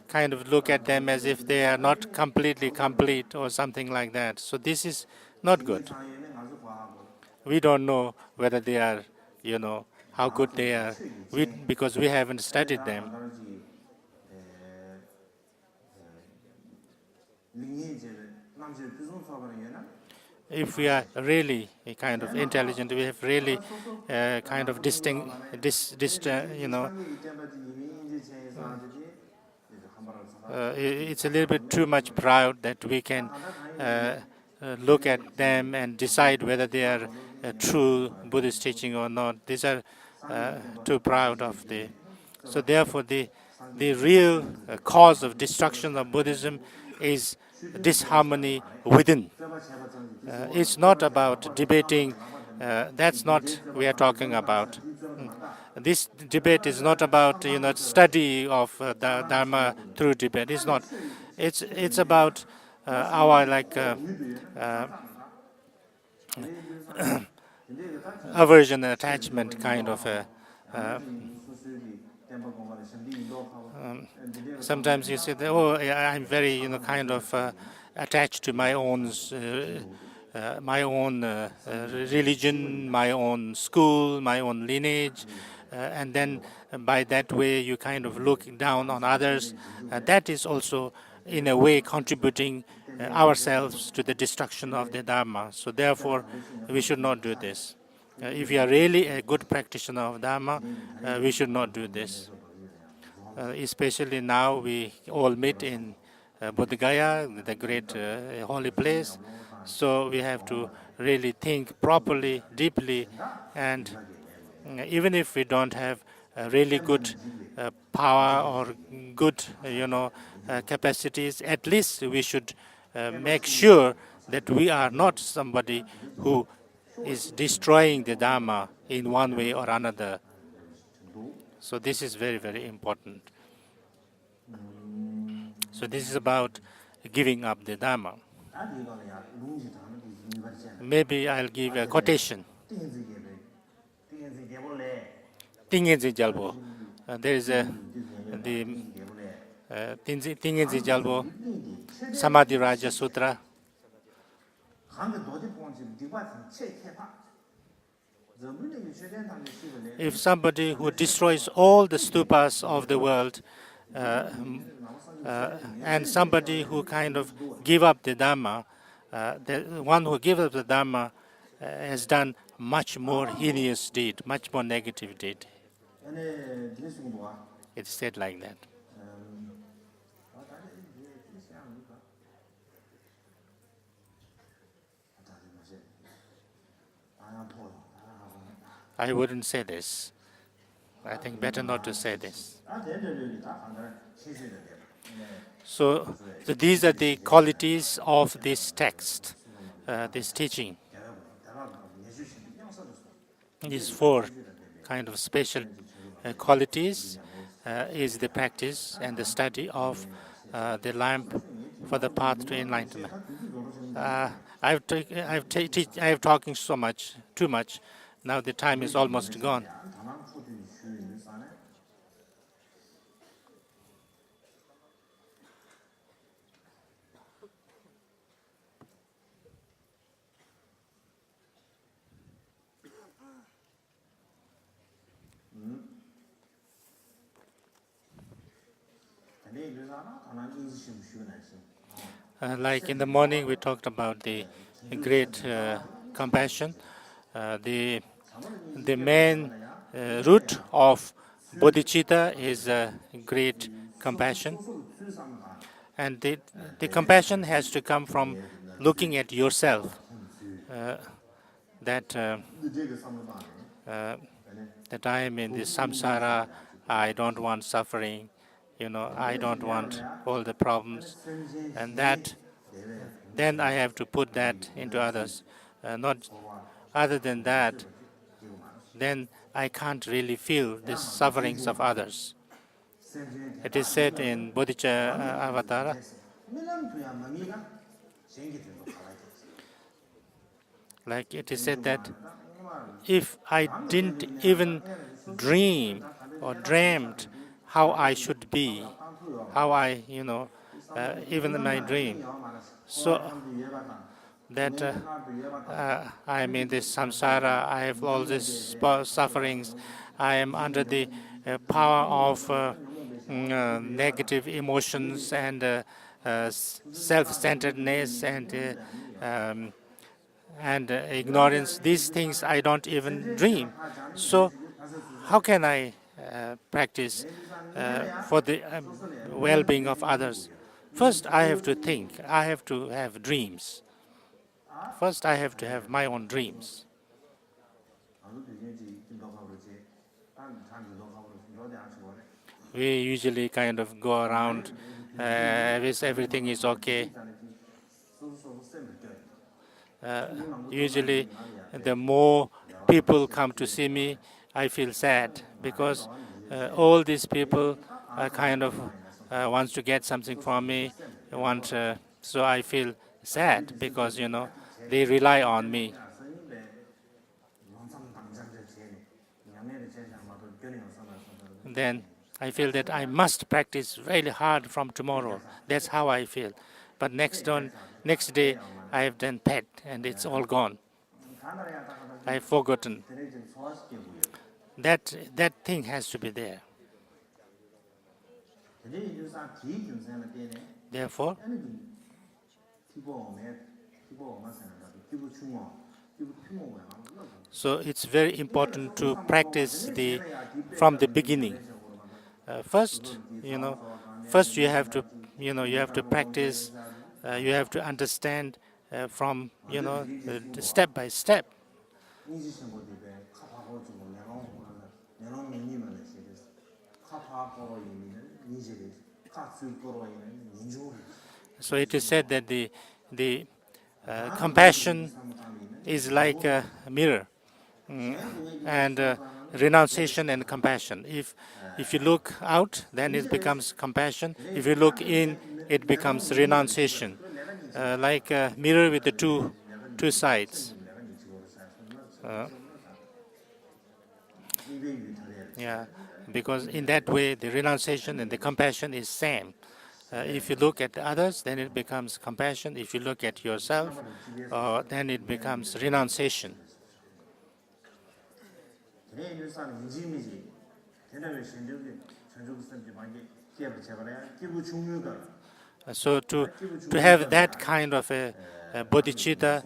kind of look at them as if they are not completely complete or something like that. So this is not good. We don't know whether they are, how good they are, because we haven't studied them. If we are really kind of intelligent, we have really kind of it's a little bit too much proud that we can look at them and decide whether they are true Buddhist teaching or not. These are too proud of the. So therefore, the real cause of destruction of Buddhism is disharmony within. It's not about debating. That's not we are talking about. This debate is not about study of the Dharma through debate. It's not. It's about our aversion and attachment kind of. Sometimes you say that, I'm very kind of attached to my own religion, my own school, my own lineage. And then by that way you kind of look down on others. That is also in a way contributing ourselves to the destruction of the Dharma. So therefore we should not do this. If you are really a good practitioner of Dharma, we should not do this. Especially now we all meet in Bodh Gaya, the great holy place. So we have to really think properly, deeply, and even if we don't have really good power or good, capacities, at least we should make sure that we are not somebody who is destroying the Dharma in one way or another. So this is very, very important. So this is about giving up the Dharma. Maybe I'll give a quotation. Tingenzi Jalbo. There is the Tingenzi Jalbo Samadhi Raja Sutra. If somebody who destroys all the stupas of the world and somebody who kind of give up the Dhamma, the one who gives up the Dhamma has done much more heinous deed, much more negative deed. It's said like that. I wouldn't say this. I think better not to say this. So these are the qualities of this text, this teaching. these four kind of special qualities is the practice and the study of the lamp for the path to enlightenment. I've talking so much, too much. Now the time is almost gone. Like in the morning, we talked about the great compassion. The main root of bodhicitta is great compassion. And the compassion has to come from looking at yourself, that I am in this samsara, I don't want suffering, I don't want all the problems, and that then I have to put that into others. Not other than that, then I can't really feel the sufferings of others. It is said in Bodhicitta Avatara, like it is said that if I didn't even dream or dreamed how I should be, how I, even in my dream, so that I am in this samsara, I have all these sufferings, I am under the power of negative emotions and self-centeredness and ignorance. These things I don't even dream. So how can I practice for the well-being of others? First, I have to think. I have to have dreams. First, I have to have my own dreams. We usually kind of go around with everything is okay. Usually, the more people come to see me, I feel sad because all these people are kind of wants to get something from me. So I feel sad because they rely on me. Then I feel that I must practice really hard from tomorrow. That's how I feel. But next day, I have done pet and it's all gone. I've forgotten. That thing has to be there. Therefore, so it's very important to practice from the beginning. First you have to practice. You have to understand from step by step. So it is said that the compassion is like a mirror, and renunciation and compassion. If you look out, then it becomes compassion. If you look in, it becomes renunciation. Like a mirror with the two sides. Yeah, because in that way, the renunciation and the compassion is same. If you look at others, then it becomes compassion. If you look at yourself, then it becomes renunciation. So to have that kind of a bodhicitta,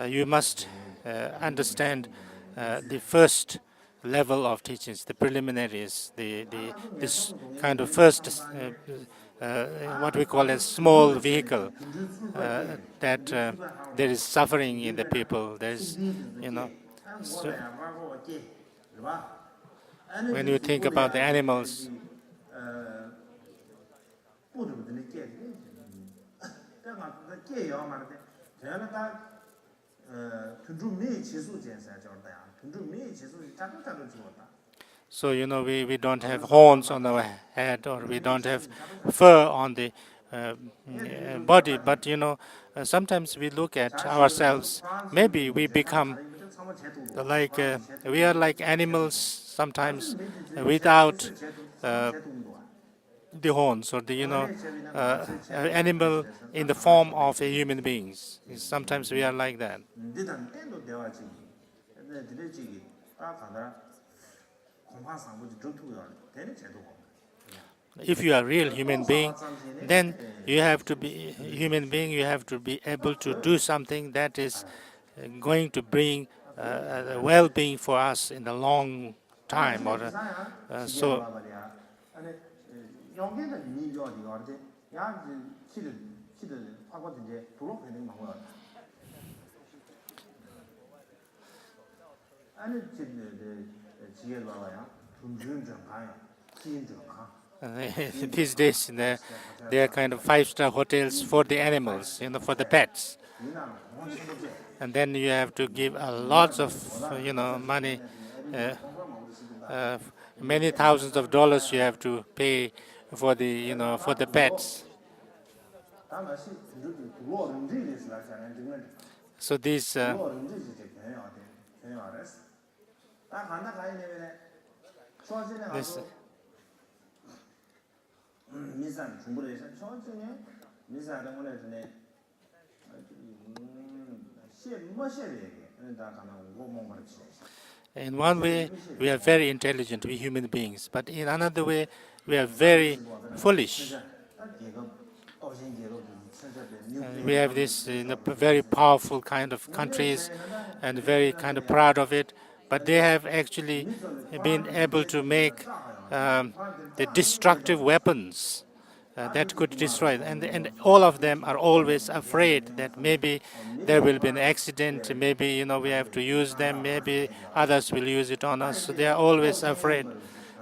you must understand the first level of teachings, the preliminaries, this kind of first what we call a small vehicle, that there is suffering in the people. There's, so when you think about the animals, 튼주 미 지수 제사 저다야. 튼주 미 지수 자주자주 지웠다. So, we don't have horns on our head, or we don't have fur on the body, but sometimes we look at ourselves. Maybe we become like we are like animals sometimes without the horns, or the animal in the form of a human beings. Sometimes we are like that. 니단 땐도 대화지. 근데 들으지 딱 가다 공파 상부지 전투가 되는 제도고. If you are a real human being, then you have to be human being. You have to be able to do something that is going to bring well-being for us in the long time. Or so. 아니 영계는 미묘하디가 어디 야 키를 하고 이제 도로 되는 방법. 아니 지혜가 와야 둔준전 가요. 기인전 가. These days, there are kind of 5-star hotels for the animals, for the pets. And then you have to give lots of, money, many thousands of dollars you have to pay for the pets. So these. This 미산 중부에서 천천히 미산을 원래는 in one way, we are very intelligent, we human beings, but in another way, we are very foolish. We have this very powerful kind of countries and very kind of proud of it, but they have actually been able to make the destructive weapons that could destroy it. And all of them are always afraid that maybe there will be an accident, maybe we have to use them, maybe others will use it on us. So they are always afraid.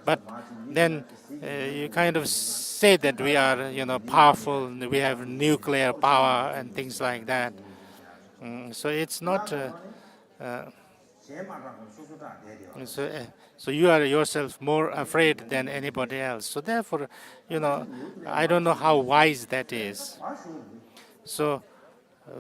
But then you kind of say that we are powerful, we have nuclear power and things like that. So it's not. So you are yourself more afraid than anybody else. So therefore, I don't know how wise that is. So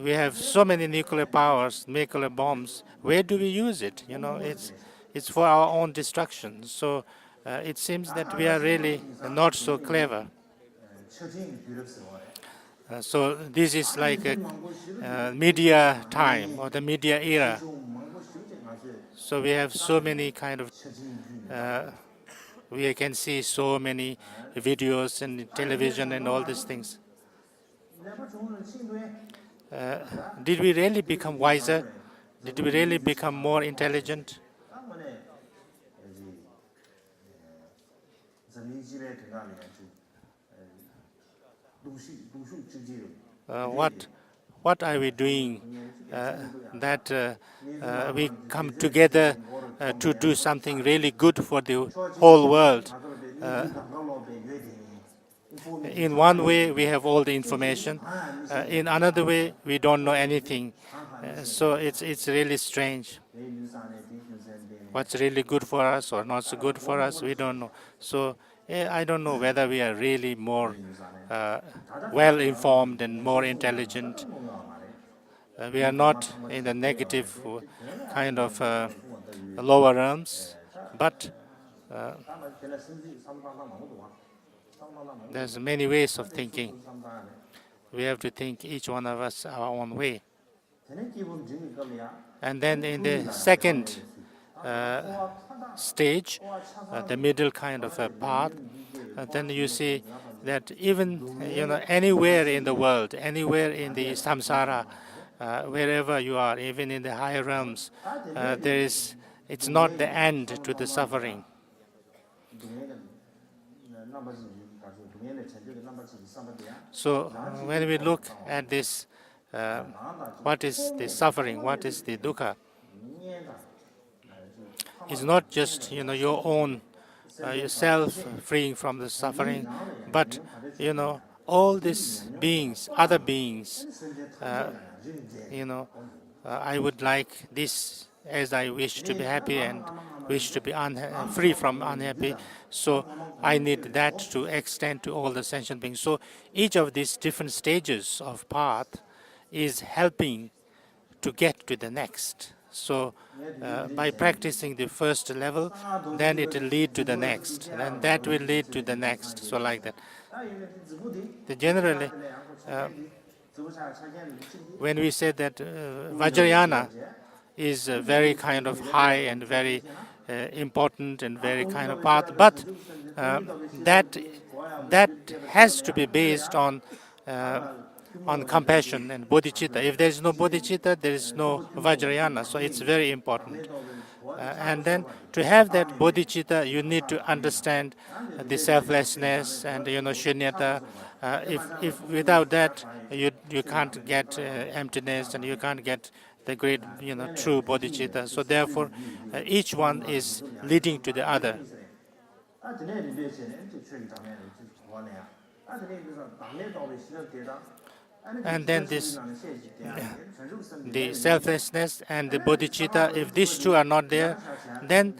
we have so many nuclear powers, nuclear bombs. Where do we use it? It's for our own destruction. So it seems that we are really not so clever. So this is like a media time or the media era. So we have so many kind of, we can see so many videos and television and all these things. Did we really become wiser? Did we really become more intelligent? What are we doing that we come together to do something really good for the whole world? In one way, we have all the information. In another way, we don't know anything. So it's really strange. What's really good for us or not so good for us, we don't know. So I don't know whether we are really more well-informed and more intelligent. We are not in the negative kind of lower realms, but there's many ways of thinking. We have to think each one of us our own way. And then in the second stage, the middle kind of a path, then you see that even anywhere in the world, anywhere in the samsara, wherever you are, even in the higher realms, it's not the end to the suffering. So when we look at this, what is the suffering? What is the dukkha? It's not just your own yourself freeing from the suffering, but all these beings, other beings, I would like this as I wish to be happy and wish to be free from unhappy. So I need that to extend to all the sentient beings. So each of these different stages of path is helping to get to the next. So by practicing the first level, then it will lead to the next, and that will lead to the next. So like that. Generally, when we say that Vajrayana is very kind of high and very important and very kind of path, but that has to be based on compassion and bodhicitta. If there is no bodhicitta, there is no Vajrayana. So it's very important. And then to have that bodhicitta, you need to understand the selflessness and shunyata. If without that, you can't get emptiness and you can't get the great true bodhicitta. So therefore, each one is leading to the other. And then the selflessness and the bodhicitta, if these two are not there, then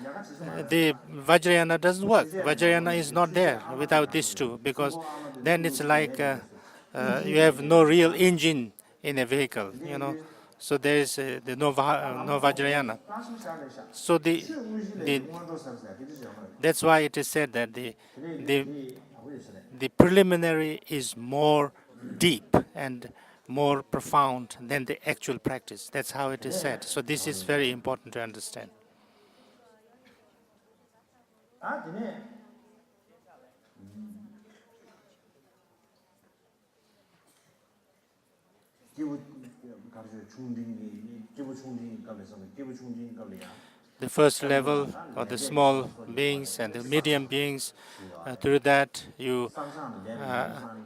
the Vajrayana doesn't work. Vajrayana is not there without these two, because then it's like you have no real engine in a vehicle, So there is no Vajrayana. So that's why it is said that the preliminary is more deep and more profound than the actual practice. That's how it is said. So this is very important to understand. The first level or the small beings and the medium beings, through that you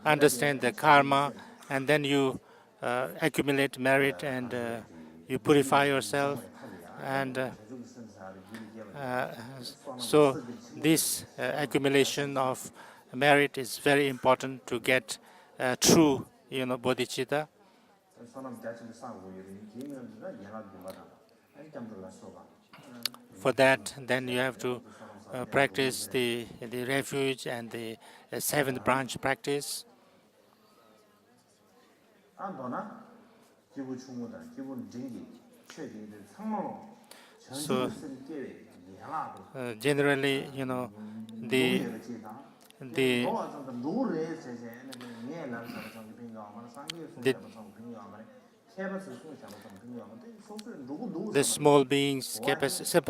understand the karma, and then you accumulate merit and you purify yourself. And so this accumulation of merit is very important to get true bodhicitta. For that, then you have to practice the refuge and the seventh branch practice. So generally, the small beings,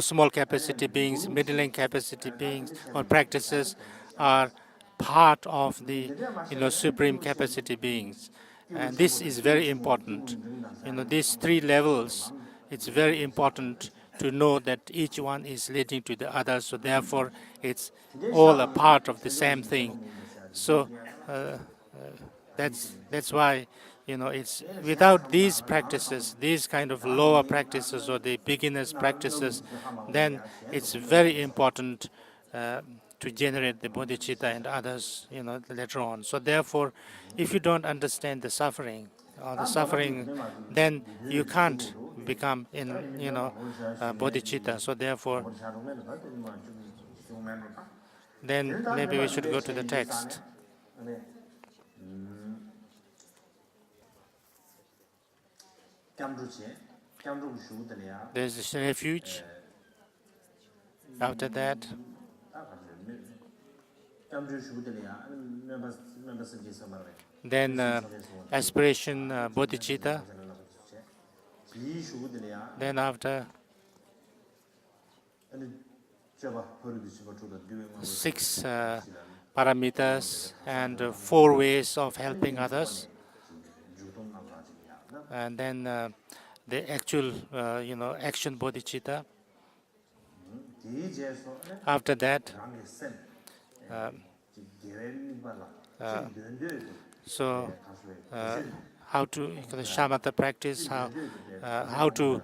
small capacity beings, middling capacity beings, or practices are part of the supreme capacity beings, and this is very important. These three levels, it's very important to know that each one is leading to the other. So therefore, it's all a part of the same thing. So that's why it's without these practices, these kind of lower practices or the beginners' practices, then it's very important to generate the bodhicitta and others, later on. So therefore, if you don't understand the suffering, then you can't become bodhicitta. So therefore, then maybe we should go to the text. There's this refuge. After that, then aspiration, bodhicitta. Then after 6 paramitas and 4 ways of helping others. And then the actual, action bodhicitta. After that, how to the shamatha practice, how to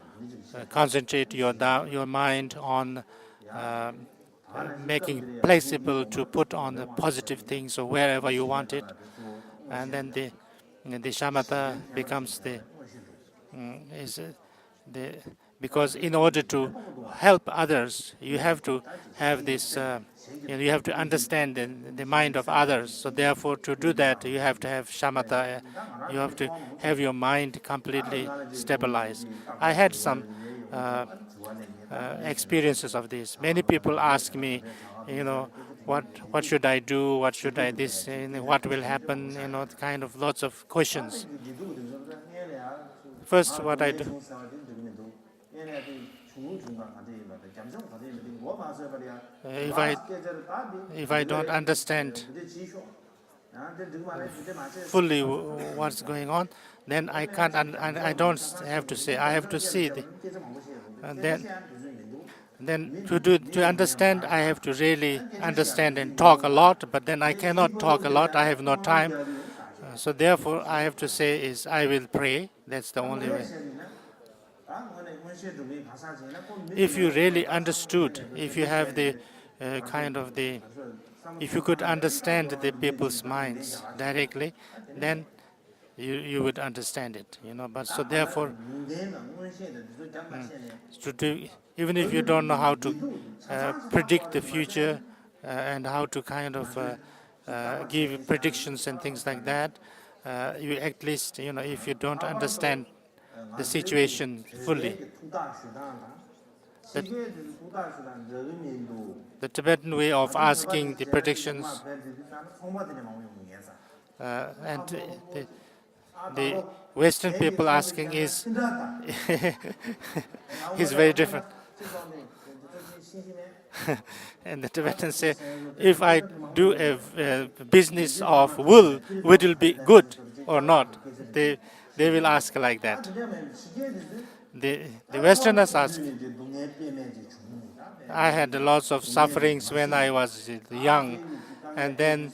concentrate your mind on making flexible to put on the positive things or wherever you want it, and then the shamatha becomes because in order to help others, you have to have this, you have to understand the mind of others. So therefore, to do that, you have to have shamatha. You have to have your mind completely stabilized. I had some experiences of this. Many people ask me, what should I do? What should I this? What will happen? Kind of lots of questions. First, what I do. If I don't understand fully what's going on, then I can't. I don't have to say. I have to see. Then to understand, I have to really understand and talk a lot. But then I cannot talk a lot. I have no time. So therefore, I have to say is I will pray. That's the only way. If you really understood, if you have the if you could understand the people's minds directly, then you would understand it, But so therefore, even if you don't know how to predict the future and how to kind of give predictions and things like that, you at least, if you don't understand the situation fully. The Tibetan way of asking the predictions and the Western people asking is very different. And the Tibetans say, if I do a business of wool, would it be good or not? They will ask like that. The Westerners ask. I had lots of sufferings when I was young, and then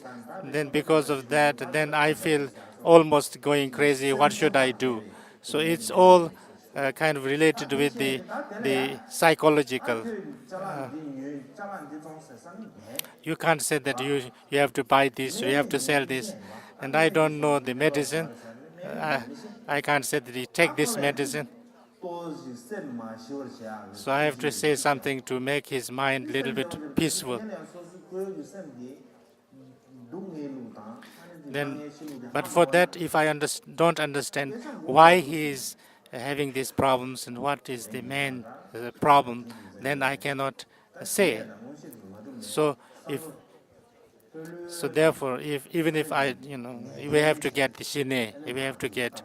because of that, then I feel almost going crazy. What should I do? So it's all kind of related with the psychological. You can't say that you have to buy this, you have to sell this, and I don't know the medicine. I can't say that you take this medicine. So I have to say something to make his mind a little bit peaceful. But for that, if I don't understand why he is having these problems and what is the main problem, then I cannot say. So therefore, even if we have to get the shine, we have to get.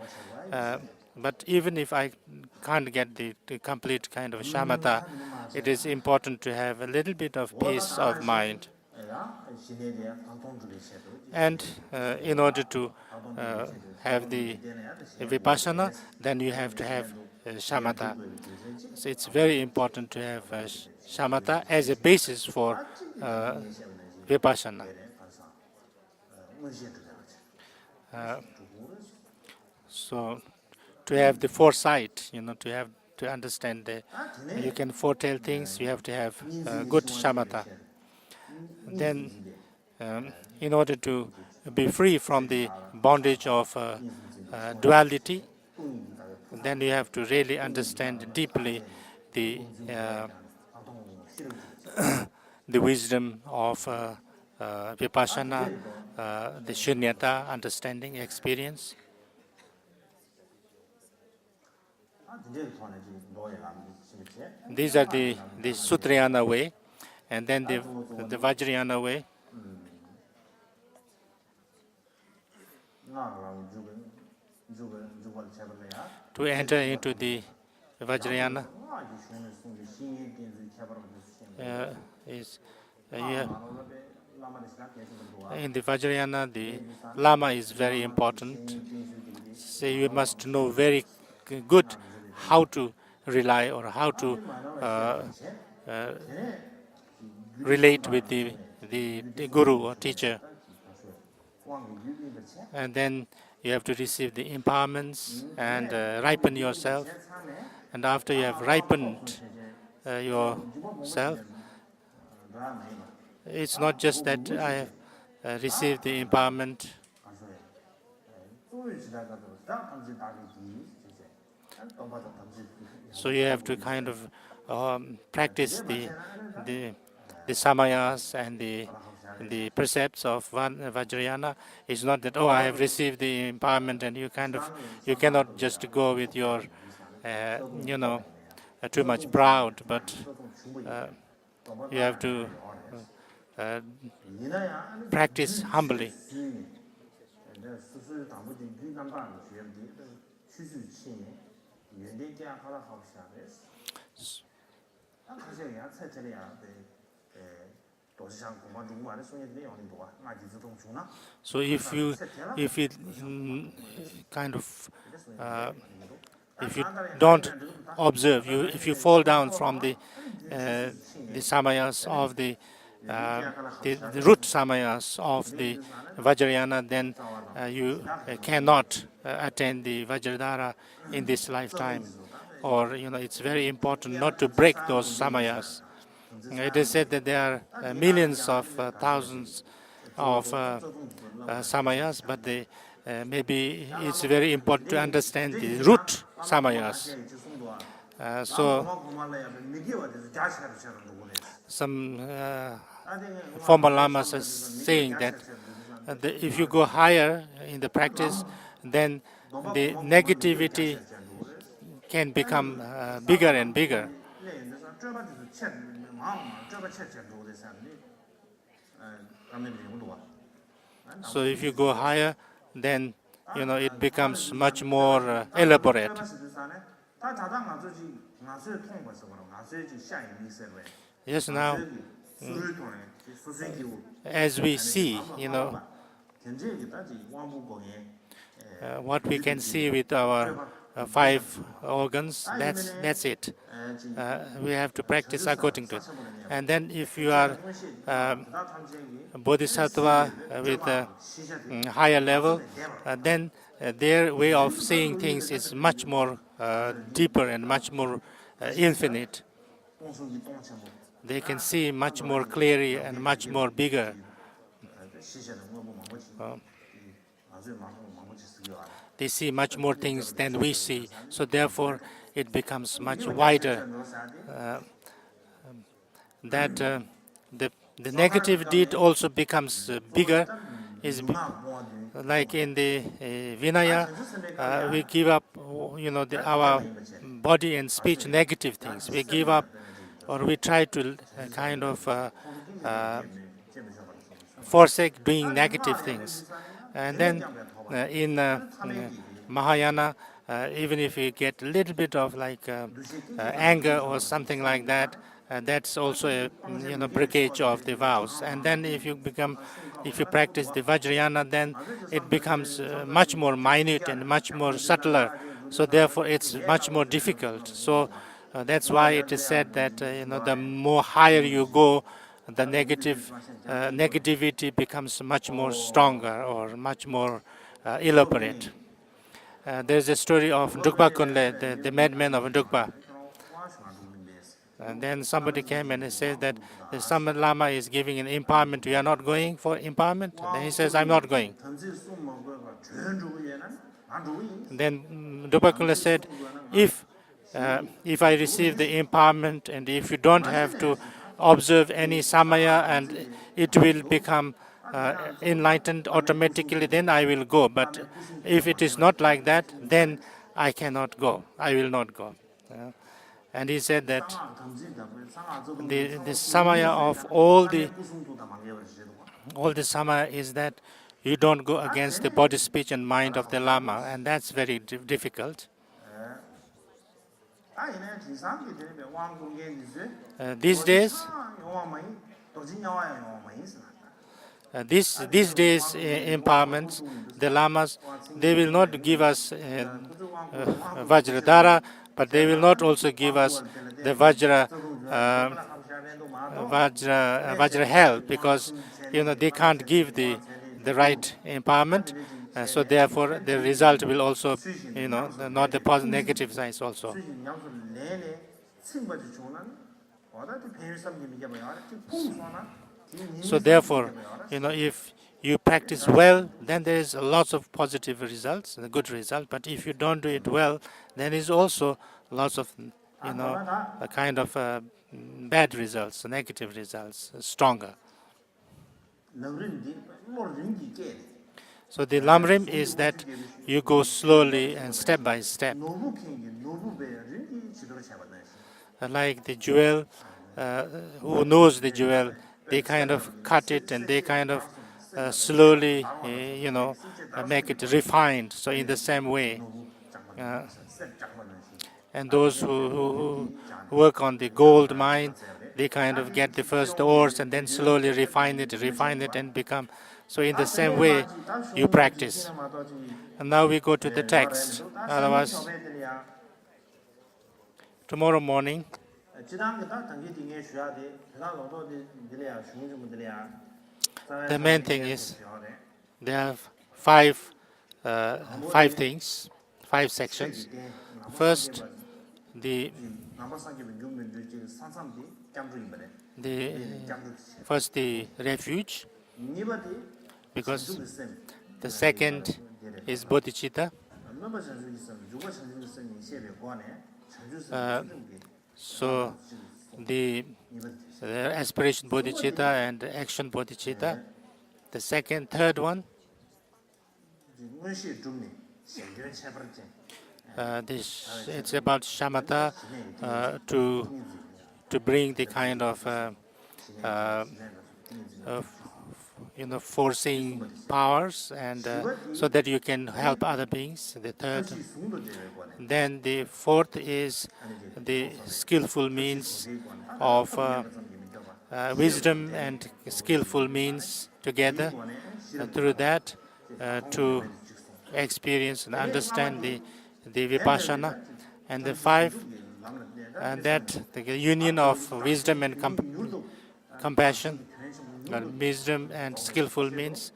But even if I can't get the complete kind of shamatha, it is important to have a little bit of peace of mind. And in order to have the vipassana, then you have to have shamatha. So it's very important to have shamatha as a basis for vipassana. So to have the foresight, to understand you can foretell things, you have to have good shamatha. Then, in order to be free from the bondage of duality, then you have to really understand deeply the the wisdom of vipassana, the shunyata, understanding, experience. These are the Sutrayana way, and then the Vajrayana way. To enter into the Vajrayana, in the Vajrayana, the Lama is very important. So you must know very good how to rely or how to relate with the guru or teacher. And then you have to receive the empowerments and ripen yourself. And after you have ripened yourself, it's not just that I have received the empowerment. So you have to kind of practice the samayas and the precepts of Vajrayana. It's not that, oh, I have received the empowerment, and you cannot just go with your too much proud, but you have to uh, practice humbly. So if you kind of if you don't observe, if you fall down from the samayas of the root samayas of the Vajrayana, then you cannot attain the Vajradhara in this lifetime. Or it's very important not to break those samayas. It is said that there are millions of thousands of samayas, but maybe it's very important to understand the root samayas. So some former lamas are saying that if you go higher in the practice, then the negativity can become bigger and bigger. So if you go higher, then it becomes much more elaborate. Yes, now, as we see, what we can see with our 5 organs, that's it. We have to practice according to it. And then if you are bodhisattva with a higher level, then their way of seeing things is much more deeper and much more infinite. They can see much more clearly and much more bigger. They see much more things than we see, so therefore it becomes much wider. The negative deed also becomes bigger. Is like in the Vinaya, we give up, our body and speech negative things. We give up, or we try to kind of forsake doing negative things. And then in Mahayana, even if you get a little bit of like anger or something like that, that's also a breakage of the vows. And then if you practice the Vajrayana, then it becomes much more minute and much more subtler. So therefore, it's much more difficult. So that's why it is said that the more higher you go, the negativity becomes much more stronger or much more elaborate. There's a story of Drukpa Kunle, the madman of Drukpa. And then somebody came and he said that the Samat Lama is giving an empowerment. You are not going for empowerment? Then he says, I'm not going. Then Drukpa Kunle said, if I receive the empowerment and if you don't have to observe any samaya and it will become enlightened automatically, then I will go. But if it is not like that, then I cannot go. I will not go. And he said that the samaya of all the samaya is that you don't go against the body, speech, and mind of the Lama, and that's very difficult. These days, empowerments, the Lamas, they will not give us Vajradhara, but they will not also give us the Vajra hell, because they can't give the right empowerment. So therefore, the result will also, not the positive, negative sides also. So therefore, if you practice well, then there is lots of positive results, a good result. But if you don't do it well, then there is also lots of a kind of bad results, negative results, stronger. So the lamrim is that you go slowly and step by step. Like the jewel, who knows the jewel, they kind of cut it and they kind of slowly, make it refined. So in the same way, and those who work on the gold mine, they kind of get the first ores and then slowly refine it and become. So in the same way, you practice. And now we go to the text. Otherwise, tomorrow morning, the main thing is there are five things, 5 sections. First, the refuge, because the second is bodhicitta. So the aspiration bodhicitta and action bodhicitta. The third one, it's about shamatha, to bring the kind of forcing powers, and so that you can help other beings. The third. Then the fourth is the skillful means of wisdom and skillful means together. Through that, to experience and understand the vipassana. And the 5, and that the union of wisdom and compassion, wisdom and skillful means,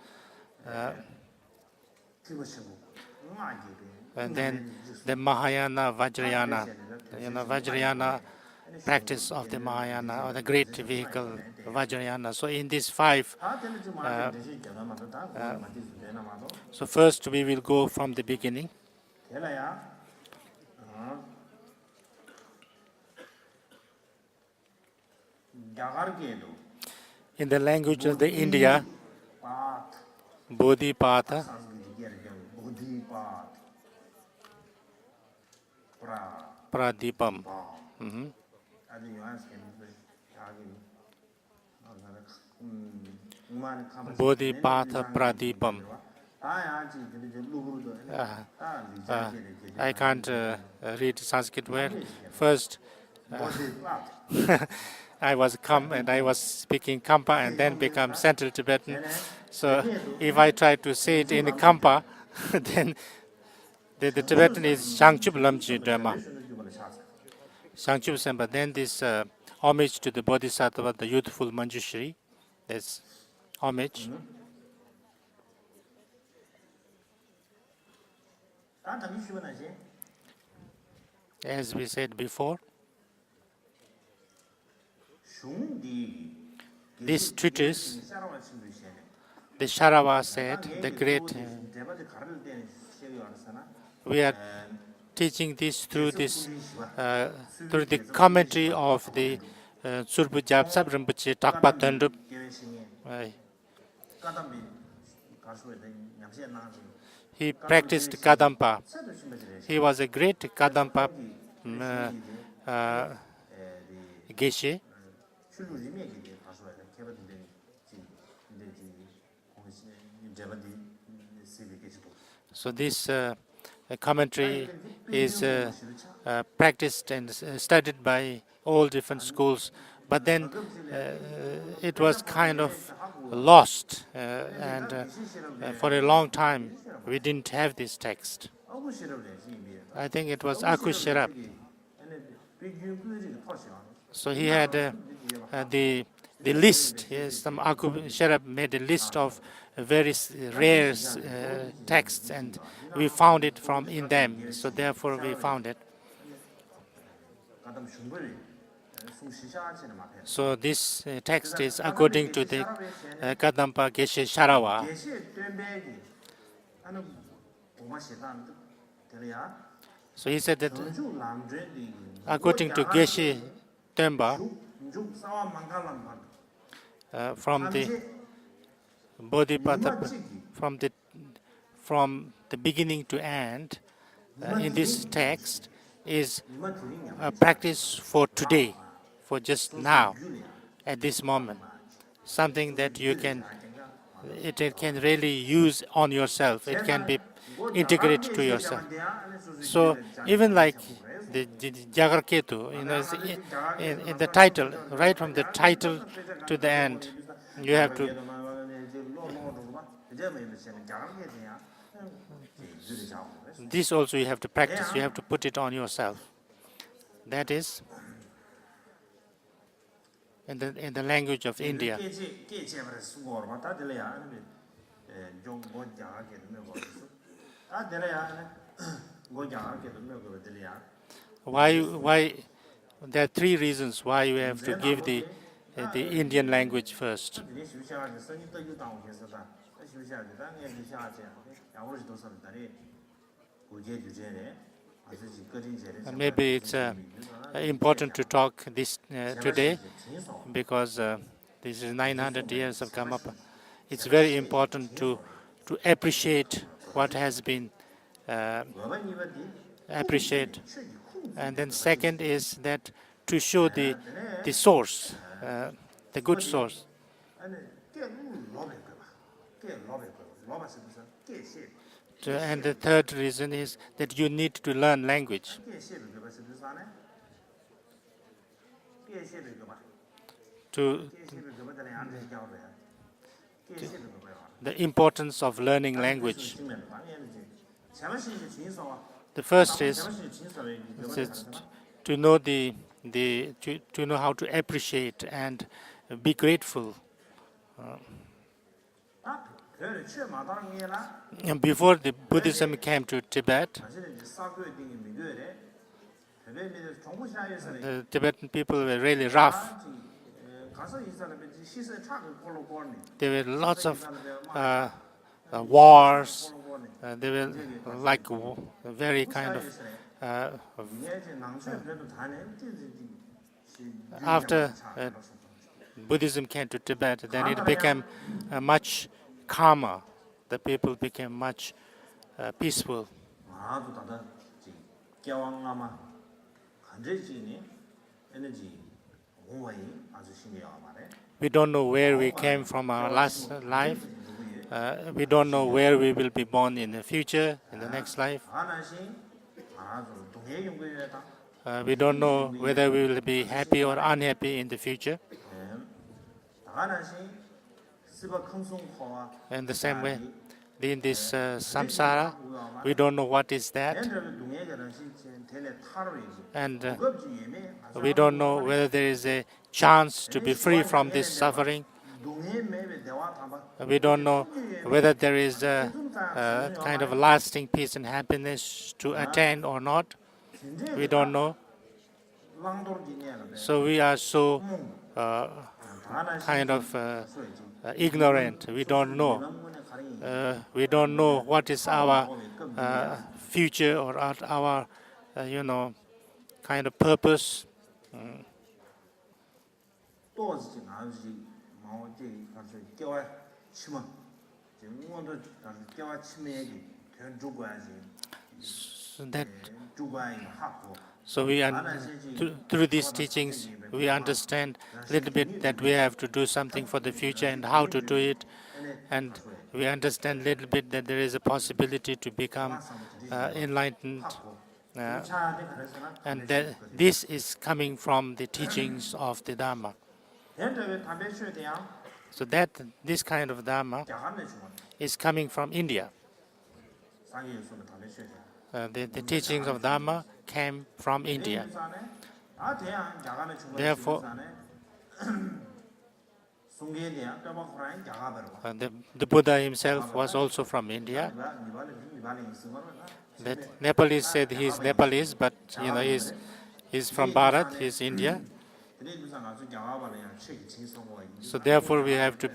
and then the Mahayana Vajrayana, Vajrayana practice of the Mahayana, or the great vehicle Vajrayana. So in these 5, so first we will go from the beginning. In the language of the India, Bodhipatha, Pradipam. Bodhipatha Pradipam. I can't read Sanskrit word. First, I was speaking Kampa and then become Central Tibetan. So if I try to say it in Kampa, then the Tibetan is Shangchup Lamchi Dharma. Shangchup Sempa. Then this homage to the Bodhisattva, the youthful Manjushri. That's homage. As we said before, this treatise, the Sharava said, the great, we are teaching this through the commentary of the Tsurpu Japsab Rinpoche Takpa Tendrup. He practiced Kadampa. He was a great Kadampa Geshe. So this commentary is practiced and studied by all different schools, but then it was kind of lost, and for a long time we didn't have this text. I think it was Akusherab. So he had the list. Some Akusherab made a list of very rare texts, and we found it in them. So therefore we found it. So this text is according to the Kadampa Geshe Sharawa. So he said that 전주 남주의 according to Geshe Temba, 쭉 싸워 망갈람 from the Bodhipattha, from the beginning to end, in this text is a practice for today, for just now, at this moment, something that you can, it can really use on yourself. It can be integrated to yourself. So even like the Jagarketu, in the title, right from the title to the end, you have to. This also you have to practice. You have to put it on yourself. That is in the language of India. Why? There are three reasons why you have to give the Indian language first. Maybe it's important to talk this today because this is 900 years of Karmapa. It's very important to appreciate what has been appreciated. And then second is that to show the source, the good source. And the third reason is that you need to learn language. The importance of learning language. The first is to know to know how to appreciate and be grateful. And before the Buddhism came to Tibet, the Tibetan people were really rough. There were lots of wars. They were like very kind of. After Buddhism came to Tibet, then it became much calmer. The people became much peaceful. We don't know where we came from our last life. We don't know where we will be born in the future, in the next life. We don't know whether we will be happy or unhappy in the future. In the same way, in this samsara, we don't know what is that. And we don't know whether there is a chance to be free from this suffering. We don't know whether there is a kind of lasting peace and happiness to attain or not. We don't know. So we are so kind of ignorant. We don't know. We don't know what is our future or our kind of purpose. So through these teachings, we understand a little bit that we have to do something for the future and how to do it. And we understand a little bit that there is a possibility to become enlightened. And that this is coming from the teachings of the Dharma. So that this kind of Dharma is coming from India. The teachings of Dharma came from India. Therefore, the Buddha himself was also from India. The Nepalese said he is Nepalese, but he's from Bharat, he's India. So therefore, we have to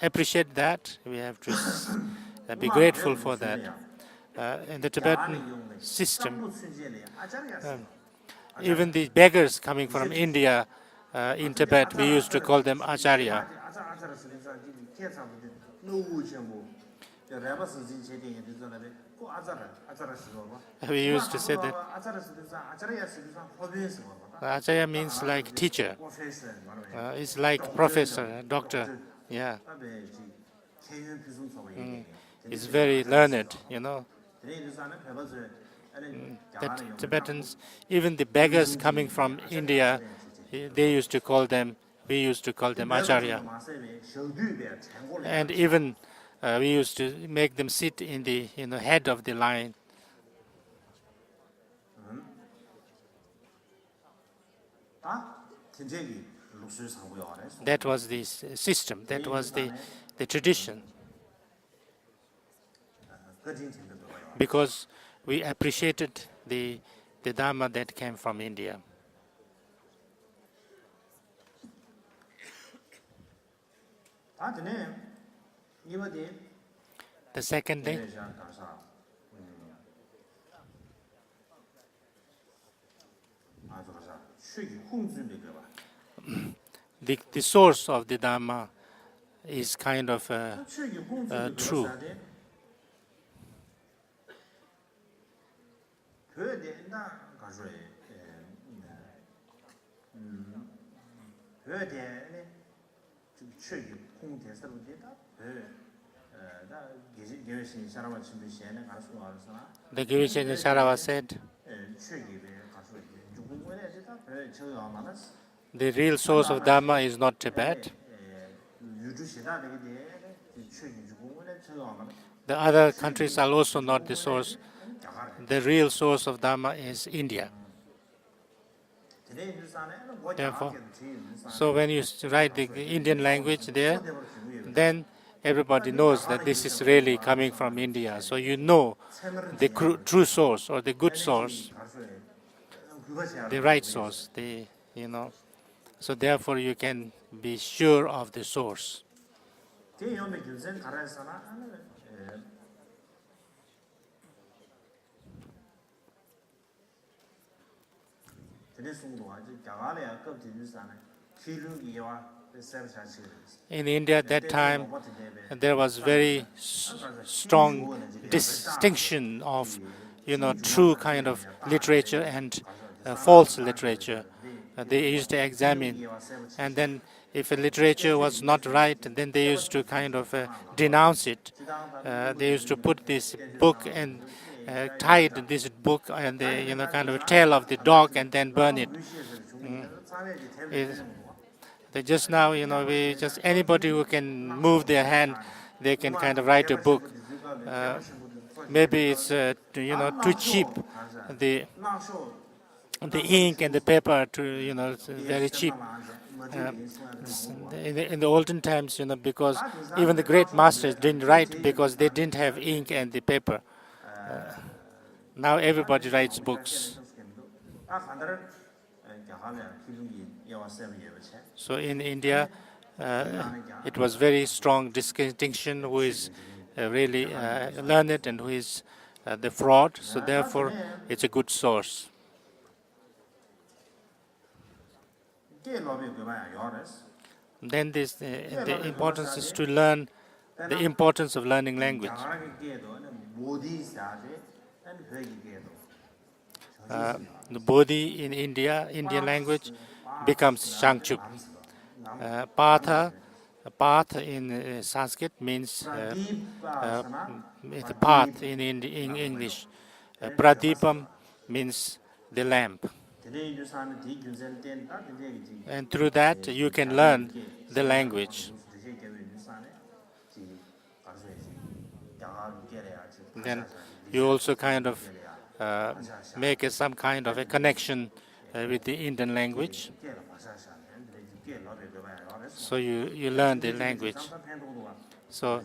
appreciate that. We have to be grateful for that. in the Tibetan system, even the beggars coming from India in Tibet, we used to call them acharya. We used to say that acharya means like teacher. It's like professor, doctor. Yeah. It's very learned, you know. That Tibetans, even the beggars coming from India, they used to call them, we used to call them acharya. And even we used to make them sit in the head of the line. That was the system, that was the tradition. Because we appreciated the Dharma that came from India. The second day, the source of the Dharma is kind of true. The Gyurishen Sharava said, the real source of Dharma is not Tibet. The other countries are also not the source. The real source of Dharma is India. Therefore, so when you write the Indian language there, then everybody knows that this is really coming from India. So you know the true source or the good source, the right source, So therefore you can be sure of the source. In India at that time, there was very strong distinction of, true kind of literature and false literature. They used to examine, and then if a literature was not right, then they used to kind of denounce it. They used to put this book and tied this book and the kind of tail of the dog and then burn it. They just now, anybody who can move their hand, they can kind of write a book. Maybe it's too cheap. The ink and the paper, it's very cheap. In the olden times, because even the great masters didn't write because they didn't have ink and the paper. Now everybody writes books. So in India, it was very strong distinction who is really learned and who is the fraud. So therefore, it's a good source. Then the importance is to learn the importance of learning language. The Bodhi in Indian language becomes Shangchup. Path in Sanskrit means the path in English. Pradipam means the lamp. And through that, you can learn the language. Then you also kind of make some kind of a connection with the Indian language. So you learn the language. So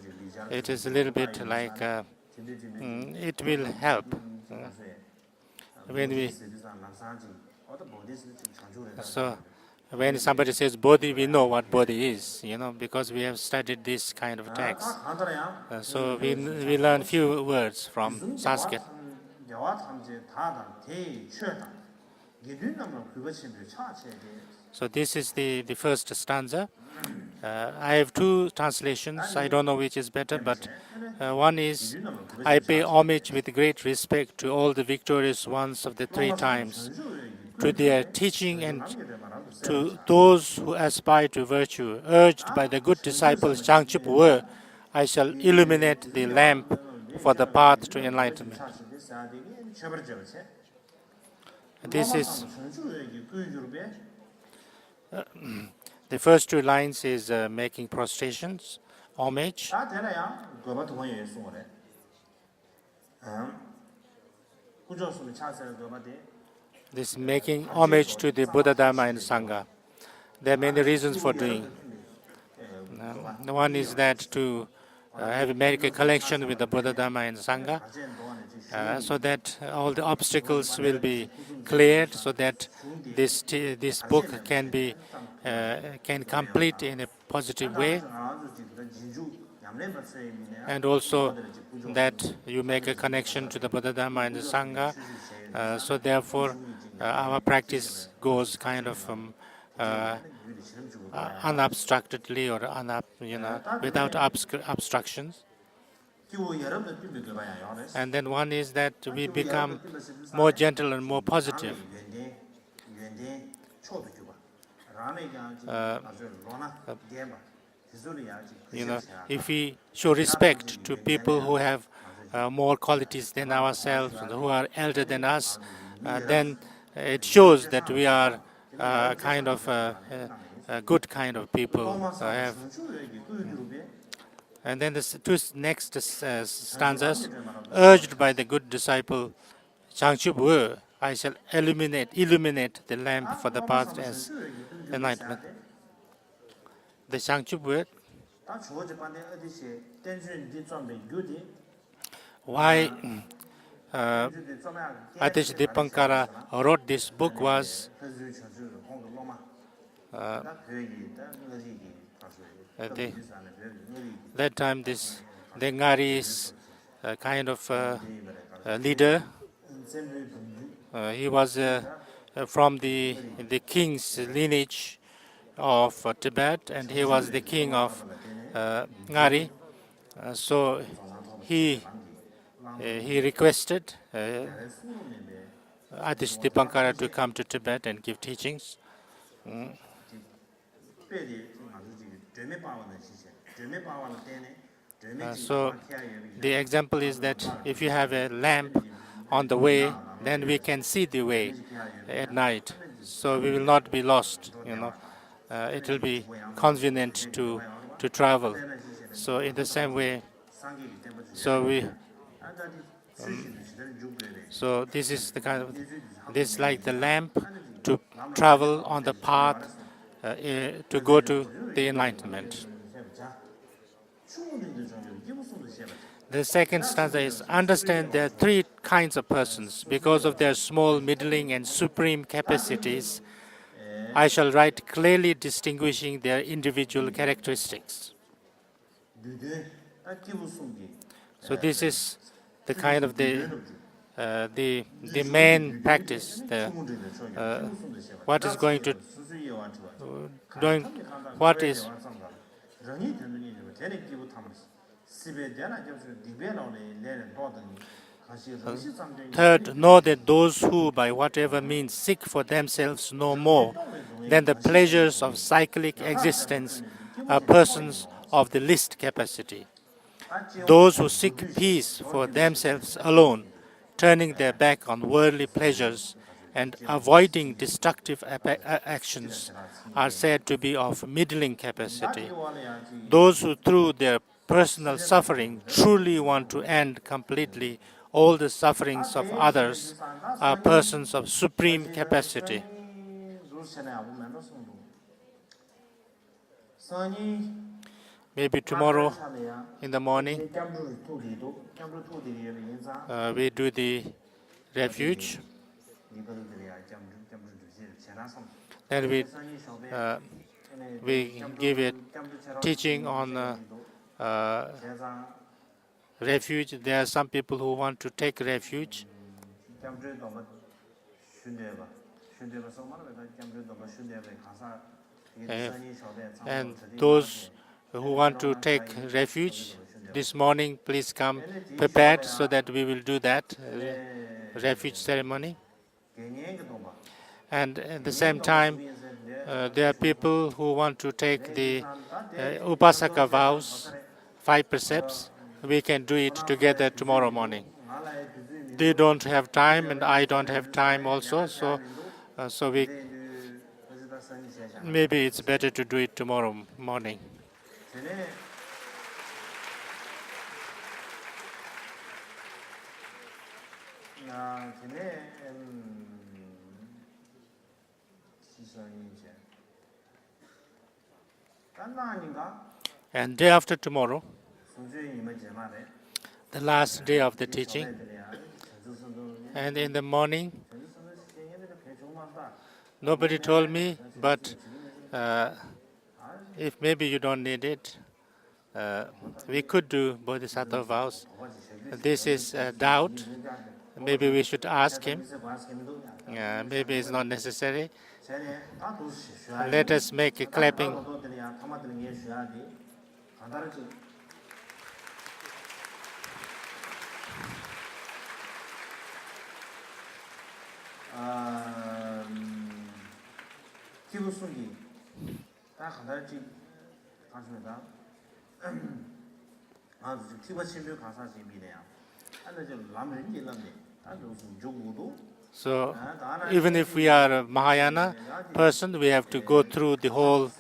it is a little bit like it will help when we. So when somebody says bodhi, we know what bodhi is, because we have studied this kind of text. So we learn few words from Sanskrit. So this is the first stanza. I have two translations. I don't know which is better, but one is, I pay homage with great respect to all the victorious ones of the three times, to their teaching and to those who aspire to virtue. Urged by the good disciples Changchup Wu, I shall illuminate the lamp for the path to enlightenment. This is the first two lines is making prostrations, homage. This making homage to the Buddha, Dharma, and Sangha. There are many reasons for doing. One is that to make a connection with the Buddha, Dharma, and Sangha, so that all the obstacles will be cleared, so that this book can complete in a positive way, and also that you make a connection to the Buddha, Dharma, and the Sangha. So therefore, our practice goes kind of unobstructedly or without obstructions. And then one is that we become more gentle and more positive. If we show respect to people who have more qualities than ourselves, who are elder than us, then it shows that we are kind of a good kind of people. And then the two next stanzas, urged by the good disciple Changchup Wu, I shall illuminate the lamp for the path as enlightenment. The Changchup Wu, why Atish Dipankara wrote this book was that time the Ngari's kind of leader. He was from the king's lineage of Tibet, and he was the king of Ngari. So he requested Atish Dipankara to come to Tibet and give teachings. So the example is that if you have a lamp on the way, then we can see the way at night. So we will not be lost, It will be convenient to travel. So in the same way, so this is the kind of, this is like the lamp to travel on the path to go to the enlightenment. The second stanza is, understand there are three kinds of persons. Because of their small, middling, and supreme capacities, I shall write clearly distinguishing their individual characteristics. So this is the kind of the main practice. What is going to doing? What is? Third, know that those who, by whatever means, seek for themselves no more than the pleasures of cyclic existence are persons of the least capacity. Those who seek peace for themselves alone, turning their back on worldly pleasures and avoiding destructive actions, are said to be of middling capacity. Those who, through their personal suffering, truly want to end completely all the sufferings of others, are persons of supreme capacity. Maybe tomorrow in the morning we do the refuge. Then we give it teaching on refuge. There are some people who want to take refuge, and those who want to take refuge this morning, please come prepared so that we will do that refuge ceremony. And at the same time, there are people who want to take the Upasaka vows, 5 precepts. We can do it together tomorrow morning. They don't have time, and I don't have time also, so maybe it's better to do it tomorrow morning. And day after tomorrow, the last day of the teaching, and in the morning, nobody told me, but if maybe you don't need it, we could do Bodhisattva vows. This is doubt. Maybe we should ask him. Maybe it's not necessary. Let us make a clapping. So, even if we are a Mahayana person, we have to go through the whole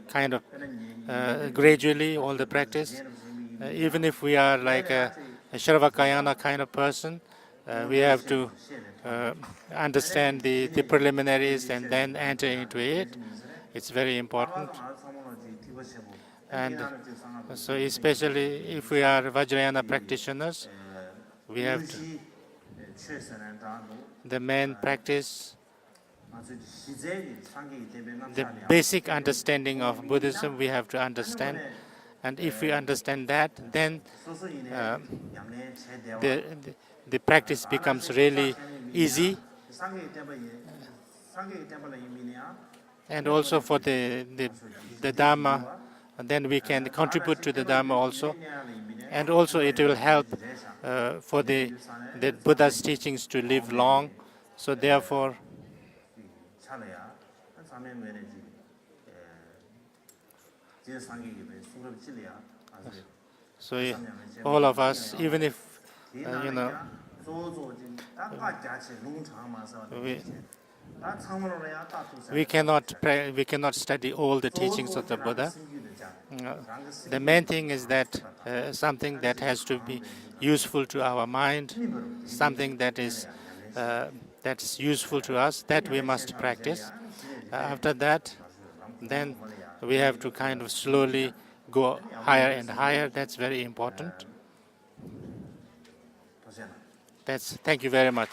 kind of gradually all the practice. Even if we are like a Shravakayana kind of person, we have to understand the preliminaries and then enter into it. It's very important. And so especially if we are Vajrayana practitioners, we have to, the main practice, the basic understanding of Buddhism we have to understand. And if we understand that, then the practice becomes really easy. And also for the Dharma, then we can contribute to the Dharma also. And also it will help for the Buddha's teachings to live long. So therefore, so all of us, even if we cannot study all the teachings of the Buddha. The main thing is that something that has to be useful to our mind, something that is that's useful to us, that we must practice. After that, then we have to kind of slowly go higher and higher. That's very important. Thank you very much.